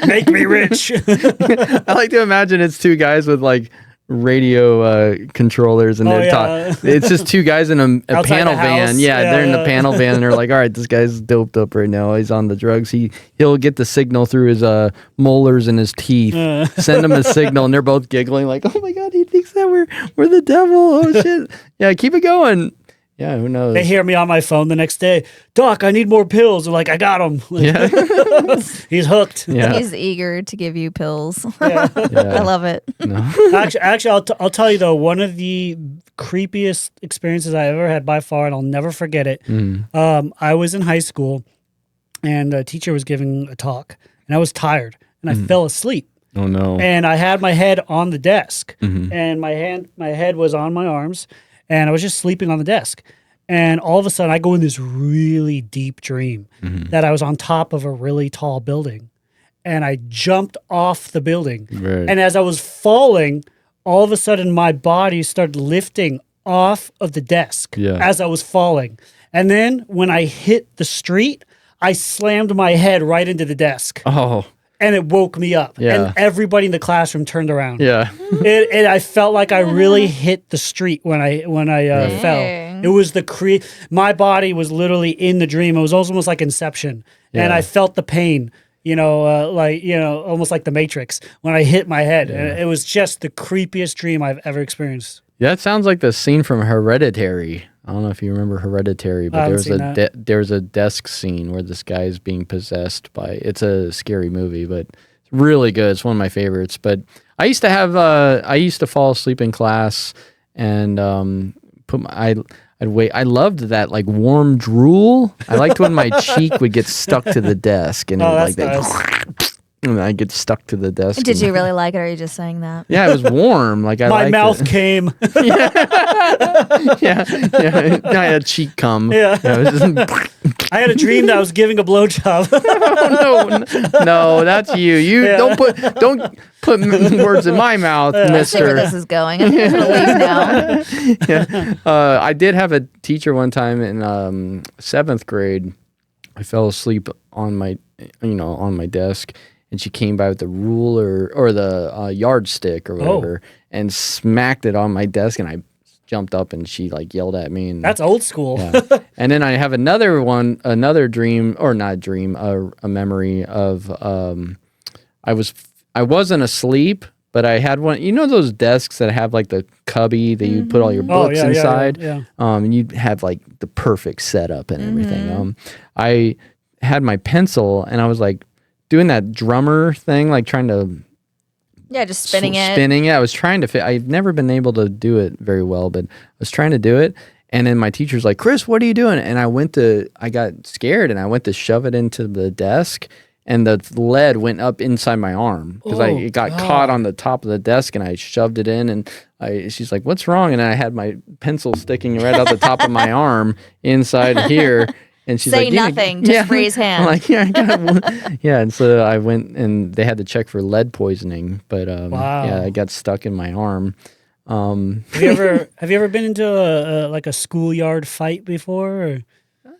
Speaker 2: Make me rich.
Speaker 1: I like to imagine it's two guys with like radio controllers, and it's just two guys in a
Speaker 2: Outside
Speaker 1: panel
Speaker 2: the
Speaker 1: van.
Speaker 2: house.
Speaker 1: Yeah,
Speaker 2: Yeah,
Speaker 1: they're in the
Speaker 2: yeah.
Speaker 1: panel van, and they're like, all right, this guy's doped up right now. He's on the drugs. He'll get the signal through his molars and his teeth. Send him a signal, and they're both giggling like, oh my god, he thinks that we're the devil. Oh shit. Yeah, keep it going. Yeah, who knows?
Speaker 2: They hear me on my phone the next day. Doc, I need more pills. They're like, I got him.
Speaker 1: Yeah.
Speaker 2: He's hooked.
Speaker 1: Yeah.
Speaker 3: He's eager to give you pills.
Speaker 2: Yeah.
Speaker 3: I love it.
Speaker 2: Actually, I'll tell you though, one of the creepiest experiences I ever had by far, and I'll never forget it. I was in high school, and a teacher was giving a talk, and I was tired, and I fell asleep.
Speaker 1: Oh no.
Speaker 2: And I had my head on the desk, and my head was on my arms, and I was just sleeping on the desk. And all of a sudden, I go in this really deep dream that I was on top of a really tall building, and I jumped off the building.
Speaker 1: Right.
Speaker 2: And as I was falling, all of a sudden, my body started lifting off of the desk
Speaker 1: Yeah.
Speaker 2: as I was falling. And then when I hit the street, I slammed my head right into the desk.
Speaker 1: Oh.
Speaker 2: And it woke me up.
Speaker 1: Yeah.
Speaker 2: And everybody in the classroom turned around.
Speaker 1: Yeah.
Speaker 2: I felt like I really hit the street when I fell. It was my body was literally in the dream. It was almost like Inception.
Speaker 1: Yeah.
Speaker 2: And I felt the pain, almost like the Matrix when I hit my head.
Speaker 1: Yeah.
Speaker 2: And it was just the creepiest dream I've ever experienced.
Speaker 1: Yeah, that sounds like the scene from Hereditary. I don't know if you remember Hereditary, but there's a desk scene where this guy is being possessed by. It's a scary movie, but it's really good. It's one of my favorites. But I used to fall asleep in class and I'd wait. I loved that like warm drool. I liked when my cheek would get stuck to the desk and it would like
Speaker 2: nice.
Speaker 1: And I get stuck to the desk.
Speaker 3: Did you really like it, or are you just saying that?
Speaker 1: Yeah, it was warm. Like
Speaker 2: my mouth came.
Speaker 1: yeah. I had cheek cum.
Speaker 2: Yeah. I had a dream that I was giving a blowjob.
Speaker 1: No, that's you. Don't put words in my mouth,
Speaker 3: I see
Speaker 1: mister.
Speaker 3: where this is going. I'm going to leave now.
Speaker 1: Yeah. I did have a teacher one time in 7th grade. I fell asleep on my desk. And she came by with the ruler or the yardstick or whatever and smacked it on my desk. And I jumped up and she like yelled at me. And
Speaker 2: that's old school.
Speaker 1: Yeah. And then I have another dream, or not a dream, a memory of I wasn't asleep, but I had one. You know those desks that have like the cubby that you put all your books inside?
Speaker 2: Yeah.
Speaker 1: And you'd have like the perfect setup and everything. I had my pencil and I was like, doing that drummer thing, like trying to...
Speaker 3: Yeah, just spinning it.
Speaker 1: Spinning it. I was trying to... I've never been able to do it very well, but I was trying to do it. And then my teacher's like, Chris, what are you doing? And I got scared and I went to shove it into the desk and the lead went up inside my arm because it got caught on the top of the desk and I shoved it in and she's like, what's wrong? And I had my pencil sticking right out the top of my arm inside here. And she's
Speaker 3: Say
Speaker 1: like,
Speaker 3: nothing, just raise hand.
Speaker 1: I'm like, yeah, I got yeah. And so I went and they had to check for lead poisoning, but yeah, I got stuck in my arm.
Speaker 2: Have you ever been into a schoolyard fight before? Or?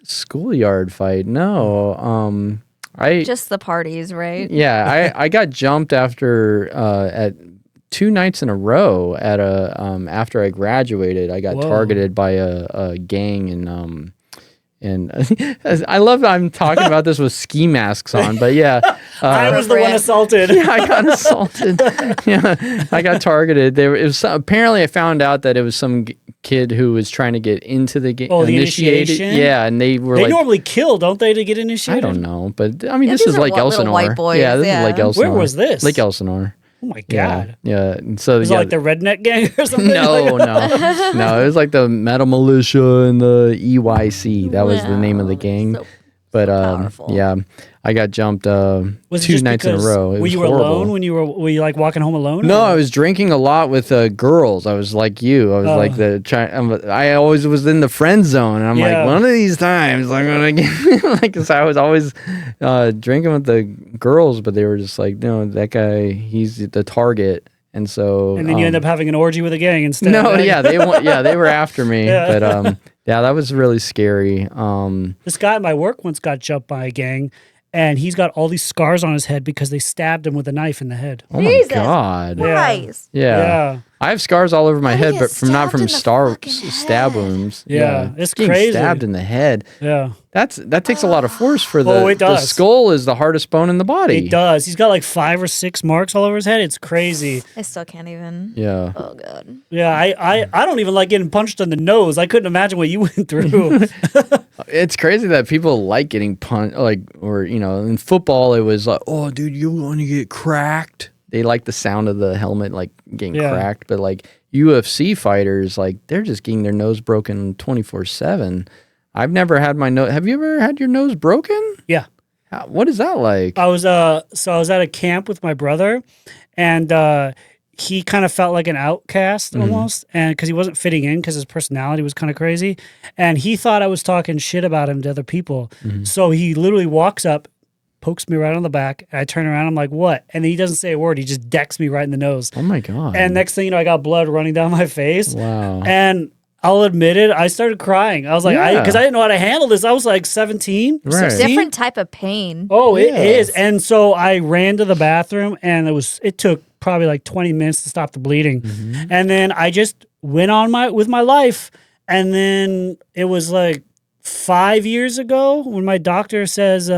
Speaker 1: Schoolyard fight? No.
Speaker 3: Just the parties, right?
Speaker 1: Yeah, I got jumped after at 2 nights in a row at after I graduated. I got targeted by a gang and I love that I'm talking about this with ski masks on, but yeah.
Speaker 2: I was the one assaulted.
Speaker 1: Yeah, I got assaulted. Yeah, I got targeted. Apparently I found out that it was some kid who was trying to get into the game.
Speaker 2: Oh, the initiation?
Speaker 1: Yeah, and they
Speaker 2: normally kill, don't they, to get initiated?
Speaker 1: I don't know, but I mean, this is Lake Elsinore.
Speaker 3: White boys,
Speaker 1: yeah, this is Lake Elsinore.
Speaker 2: Where was this?
Speaker 1: Lake Elsinore.
Speaker 2: Oh my God.
Speaker 1: Yeah. And so
Speaker 2: was it like the redneck gang or something?
Speaker 1: No. It was like the Metal Militia and the EYC. That was the name of the gang. But yeah, I got jumped 2 nights in a row.
Speaker 2: Were you alone when were you like walking home alone?
Speaker 1: No, I was drinking a lot with girls. I was like you. I was like I always was in the friend zone. And I'm like, one of these times I'm gonna get like, cause I was always drinking with the girls, but they were just like, no, that guy, he's the target. And so
Speaker 2: and then you end up having an orgy with a gang instead.
Speaker 1: No, yeah, they were after me. But yeah, that was really scary.
Speaker 2: This guy at my work once got jumped by a gang, and he's got all these scars on his head because they stabbed him with a knife in the head.
Speaker 1: Oh my God!
Speaker 3: Nice.
Speaker 1: Yeah. I have scars all over my head, but not from stab wounds.
Speaker 2: Yeah, it's
Speaker 1: getting
Speaker 2: crazy.
Speaker 1: Stabbed in the head.
Speaker 2: Yeah,
Speaker 1: that takes a lot of force for the.
Speaker 2: It does.
Speaker 1: The skull is the hardest bone in the body.
Speaker 2: It does. He's got like 5 or 6 marks all over his head. It's crazy.
Speaker 3: I still can't even.
Speaker 1: Yeah.
Speaker 3: Oh God.
Speaker 2: Yeah, I don't even like getting punched in the nose. I couldn't imagine what you went through.
Speaker 1: It's crazy that people like getting punched, like, or in football it was like, oh, dude, you want to get cracked. They like the sound of the helmet like getting cracked, but like UFC fighters, like they're just getting their nose broken 24/7. I've never had my nose. Have you ever had your nose broken?
Speaker 2: Yeah.
Speaker 1: What is that like?
Speaker 2: I was at a camp with my brother, and he kind of felt like an outcast almost, and because he wasn't fitting in because his personality was kind of crazy, and he thought I was talking shit about him to other people. So he literally walks up, pokes me right on the back. I turn around. I'm like, what? And he doesn't say a word. He just decks me right in the nose.
Speaker 1: Oh my God.
Speaker 2: And next thing you know, I got blood running down my face.
Speaker 1: Wow.
Speaker 2: And I'll admit it. I started crying. I was like, because I didn't know how to handle this. I was like 17,
Speaker 1: Right.
Speaker 2: 16.
Speaker 3: Different type of pain.
Speaker 2: Oh, it is. And so I ran to the bathroom, and it took probably like 20 minutes to stop the bleeding. And then I just went on with my life. And then it was like 5 years ago when my doctor says,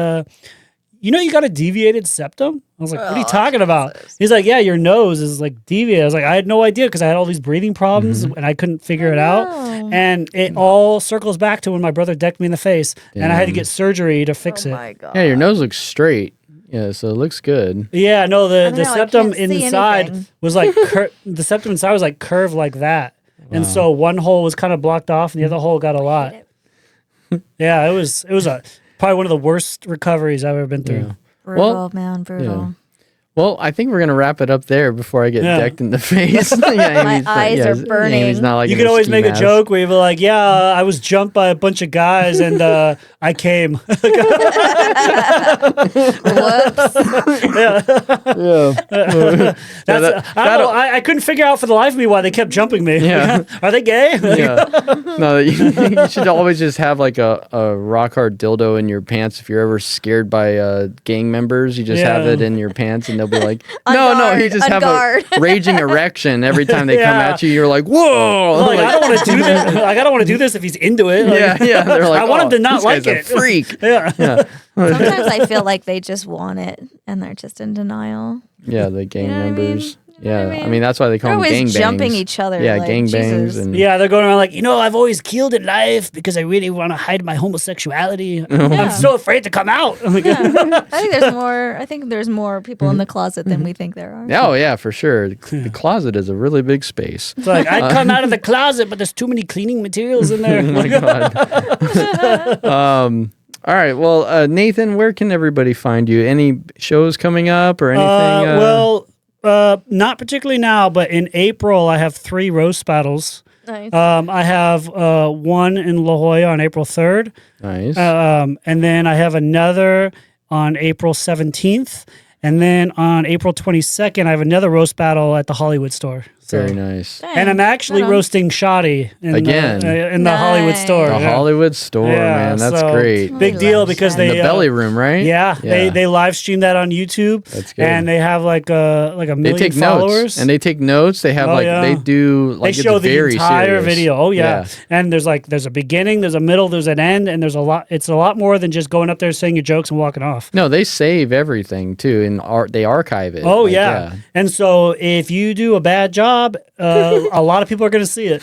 Speaker 2: you got a deviated septum? I was like, what are you talking about? He's like, yeah, your nose is like deviated. I was like, I had no idea because I had all these breathing problems and I couldn't figure it out. And it all circles back to when my brother decked me in the face and I had to get surgery to fix it.
Speaker 3: Oh my God.
Speaker 1: Yeah, your nose looks straight. Yeah, so it looks good.
Speaker 2: Yeah, no, the
Speaker 3: I
Speaker 2: septum
Speaker 3: can't see
Speaker 2: inside
Speaker 3: anything.
Speaker 2: was like, the septum inside was like curved like that. And so one hole was kind of blocked off and the other hole got a lot. Yeah, it was probably one of the worst recoveries I've ever been through.
Speaker 1: Yeah.
Speaker 3: Brutal, man, brutal.
Speaker 1: Yeah. Well, I think we're gonna wrap it up there before I get decked in the face.
Speaker 3: My eyes are burning.
Speaker 1: Amy's not like
Speaker 2: You can always make a joke where you're like, yeah, I was jumped by a bunch of guys and I came.
Speaker 3: Whoops.
Speaker 2: I couldn't figure out for the life of me why they kept jumping me.
Speaker 1: Yeah.
Speaker 2: Are they gay?
Speaker 1: Yeah. No, you should always just have like a rock hard dildo in your pants if you're ever scared by gang members. You just have it in your pants and they'll be like, no, he just have a raging erection every time they come at you. You're like, whoa.
Speaker 2: Like, I don't want to do this. Like, I don't want to do this if he's into it. Like,
Speaker 1: yeah. They're like,
Speaker 2: I want him to not
Speaker 1: this
Speaker 2: like
Speaker 1: guy's
Speaker 2: it.
Speaker 1: a freak.
Speaker 2: Yeah.
Speaker 3: Sometimes I feel like they just want it and they're just in denial.
Speaker 1: Yeah, the gang
Speaker 3: You know what I
Speaker 1: members.
Speaker 3: mean?
Speaker 1: Yeah,
Speaker 3: what I
Speaker 1: I mean that's why they call
Speaker 3: They're
Speaker 1: them
Speaker 3: always
Speaker 1: gang bangs.
Speaker 3: jumping each other.
Speaker 1: Yeah,
Speaker 3: like,
Speaker 1: gang bangs
Speaker 3: Jesus.
Speaker 1: and
Speaker 2: Yeah, they're going around like, I've always killed in life because I really want to hide my homosexuality. I'm so afraid to come out. I'm like,
Speaker 3: I think there's more people in the closet than we think there are.
Speaker 1: oh yeah, for sure. The closet is a really big space.
Speaker 2: It's like, I come out of the closet, but there's too many cleaning materials in there.
Speaker 1: Oh my god. All right. Well, Nathan, where can everybody find you? Any shows coming up or anything?
Speaker 2: Not particularly now, but in April I have 3 roast battles.
Speaker 3: Nice.
Speaker 2: I have one in La Jolla on April 3rd.
Speaker 1: Nice.
Speaker 2: And then I have another on April 17th. And then on April 22nd, I have another roast battle at the Hollywood store.
Speaker 1: Very nice.
Speaker 3: Dang,
Speaker 2: And I'm actually
Speaker 3: right on.
Speaker 2: roasting Shoddy in
Speaker 1: Again.
Speaker 2: the Hollywood store.
Speaker 1: The Hollywood store, man. That's
Speaker 2: so
Speaker 1: great.
Speaker 2: Big
Speaker 3: We
Speaker 2: deal
Speaker 3: love
Speaker 2: because
Speaker 3: Shoddy.
Speaker 2: they
Speaker 1: The belly room, right?
Speaker 2: Yeah, they live stream that on YouTube.
Speaker 1: That's good.
Speaker 2: And they have like a million
Speaker 1: They take
Speaker 2: followers.
Speaker 1: notes. And they take notes. They have they do like
Speaker 2: they show
Speaker 1: it's
Speaker 2: the
Speaker 1: very
Speaker 2: entire
Speaker 1: serious.
Speaker 2: video. Oh yeah. And there's a beginning, there's a middle, there's an end, and there's a lot. It's a lot more than just going up there saying your jokes and walking off.
Speaker 1: No, they save everything too, and they archive it.
Speaker 2: Oh yeah. And so if you do a bad job, a lot of people are going to see it.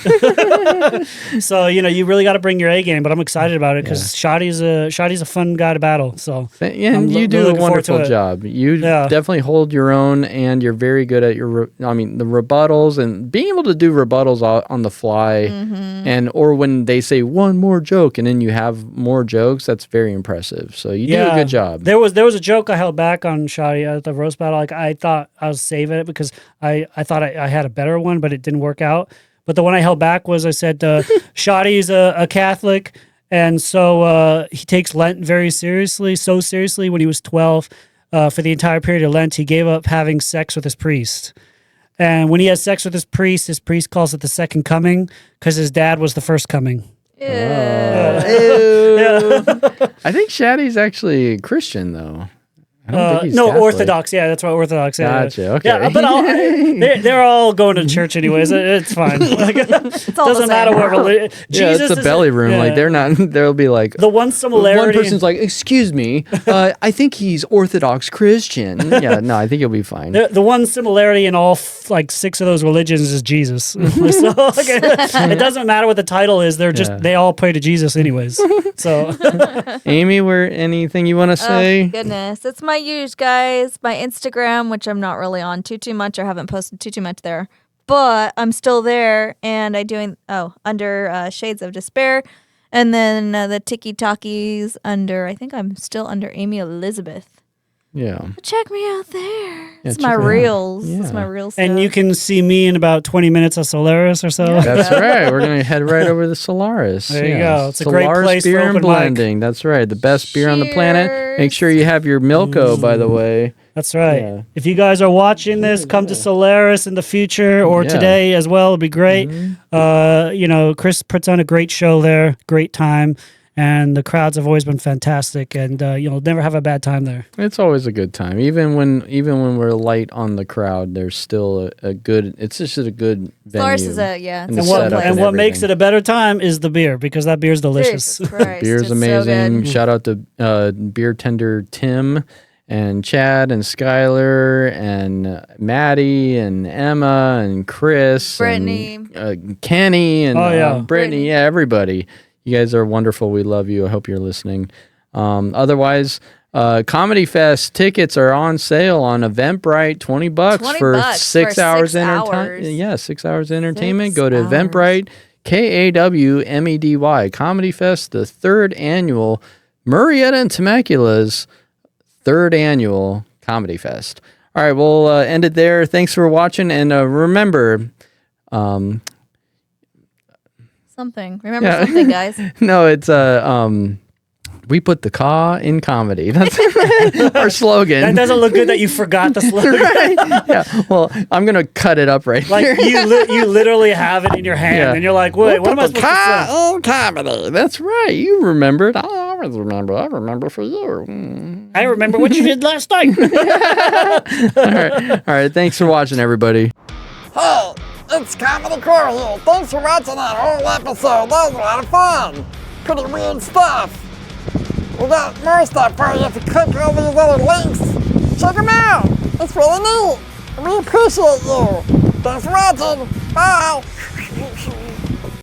Speaker 2: So you really got to bring your A game. But I'm excited about it because Shoddy's a fun guy to battle. So
Speaker 1: And you do a
Speaker 2: looking forward to
Speaker 1: wonderful
Speaker 2: it.
Speaker 1: job. You definitely hold your own, and you're very good at the rebuttals and being able to do rebuttals on the fly, and or when they say one more joke and then you have more jokes. That's very impressive. So you do a good job.
Speaker 2: There was a joke I held back on Shoddy at the roast battle. Like I thought I was saving it because I thought I had a better one, but it didn't work out. But the one I held back was I said Shoddy's a Catholic, and so he takes Lent very seriously. So seriously, when he was 12, for the entire period of Lent, he gave up having sex with his priest. And when he has sex with his priest calls it the second coming because his dad was the first coming.
Speaker 3: Ew.
Speaker 1: I think Shaddy's actually Christian though. I don't think he's
Speaker 2: No,
Speaker 1: Catholic.
Speaker 2: Orthodox. Yeah, that's right, Orthodox. Yeah,
Speaker 1: Gotcha. Okay.
Speaker 2: Yeah, but they're all going to church anyways. It's fine. Like,
Speaker 3: It's all
Speaker 2: doesn't
Speaker 3: the
Speaker 2: matter
Speaker 3: same.
Speaker 2: what religion.
Speaker 1: Yeah, it's the belly room.
Speaker 2: Yeah.
Speaker 1: Like they're not. They'll be like
Speaker 2: The one similarity.
Speaker 1: One person's like, "Excuse me, I think he's Orthodox Christian." Yeah, no, I think you'll be fine.
Speaker 2: The one similarity in all 6 of those religions is Jesus. So it doesn't matter what the title is. They're just they all pray to Jesus anyways. So
Speaker 1: Amy, where anything you want to say?
Speaker 3: Goodness, it's my huge guys. My Instagram, which I'm not really on too much, or haven't posted too much there, but I'm still there, and I doing under Shades of Despair, and then the Tiki Talkies I think I'm still under Amy Elizabeth.
Speaker 1: Yeah.
Speaker 3: Check me out there. It's
Speaker 1: check
Speaker 3: my
Speaker 1: it out.
Speaker 3: reels.
Speaker 1: Yeah.
Speaker 3: It's my real stuff.
Speaker 2: and you can see me in about 20 minutes of Solaris or so.
Speaker 1: That's right. We're gonna head right over to Solaris.
Speaker 2: There you go. It's a
Speaker 1: Solaris
Speaker 2: great place for
Speaker 1: beer and
Speaker 2: open mic.
Speaker 1: blending. That's right. The best beer on the planet. Make sure you have your Milko, by the way.
Speaker 2: That's right.
Speaker 1: Yeah.
Speaker 2: If you guys are watching this, come to Solaris in the future or
Speaker 1: Yeah.
Speaker 2: today as well. It'd be great. Chris puts on a great show there, great time, and the crowds have always been fantastic. And you'll never have a bad time there.
Speaker 1: It's always a good time, even when we're light on the crowd. There's still a good. It's just a good venue.
Speaker 3: Solaris is it's
Speaker 1: and
Speaker 3: a
Speaker 1: the
Speaker 3: cool
Speaker 1: setup
Speaker 3: place.
Speaker 2: And what makes
Speaker 1: everything.
Speaker 2: it a better time is the beer, because that beer's delicious.
Speaker 3: Jesus Christ,
Speaker 1: Beer's
Speaker 3: it's so
Speaker 1: amazing.
Speaker 3: good.
Speaker 1: Shout out to beer tender Tim and Chad and Skylar and Maddie and Emma and Chris,
Speaker 3: Brittany.
Speaker 1: and Kenny and Brittany.
Speaker 3: Brittany.
Speaker 1: Yeah, everybody. You guys are wonderful. We love you. I hope you're listening. Otherwise, Comedy Fest tickets are on sale on Eventbrite. $20
Speaker 3: $20
Speaker 1: for
Speaker 3: for
Speaker 1: 6 hours
Speaker 3: 6
Speaker 1: entertainment.
Speaker 3: hours.
Speaker 1: Yeah, 6 hours entertainment.
Speaker 3: 6
Speaker 1: Go to
Speaker 3: hours.
Speaker 1: Eventbrite. KAWmedy Comedy Fest, the third annual Murrieta and Temecula's third annual Comedy Fest. All right, we'll end it there. Thanks for watching, and remember,
Speaker 3: Something. Remember something, guys.
Speaker 1: no, it's we put the Kaw in comedy. That's our slogan.
Speaker 2: That doesn't look good that you forgot the slogan.
Speaker 1: Right? Yeah. Well, I'm gonna cut it up right
Speaker 2: Like
Speaker 1: here.
Speaker 2: you literally have it in your hand,
Speaker 1: Yeah.
Speaker 2: and you're like, wait, what am I supposed to say?
Speaker 1: Kaw in comedy. That's right. You remembered. I always remember. I remember for you.
Speaker 2: I remember what you did last night.
Speaker 1: All right. Thanks for watching, everybody.
Speaker 4: Hey, it's KAWmedy Krow here. Thanks for watching that whole episode. That was a lot of fun. Pretty weird stuff. We got more stuff for you if you click all these other links. Check them out. It's really neat. We appreciate you. Thanks for watching. Bye.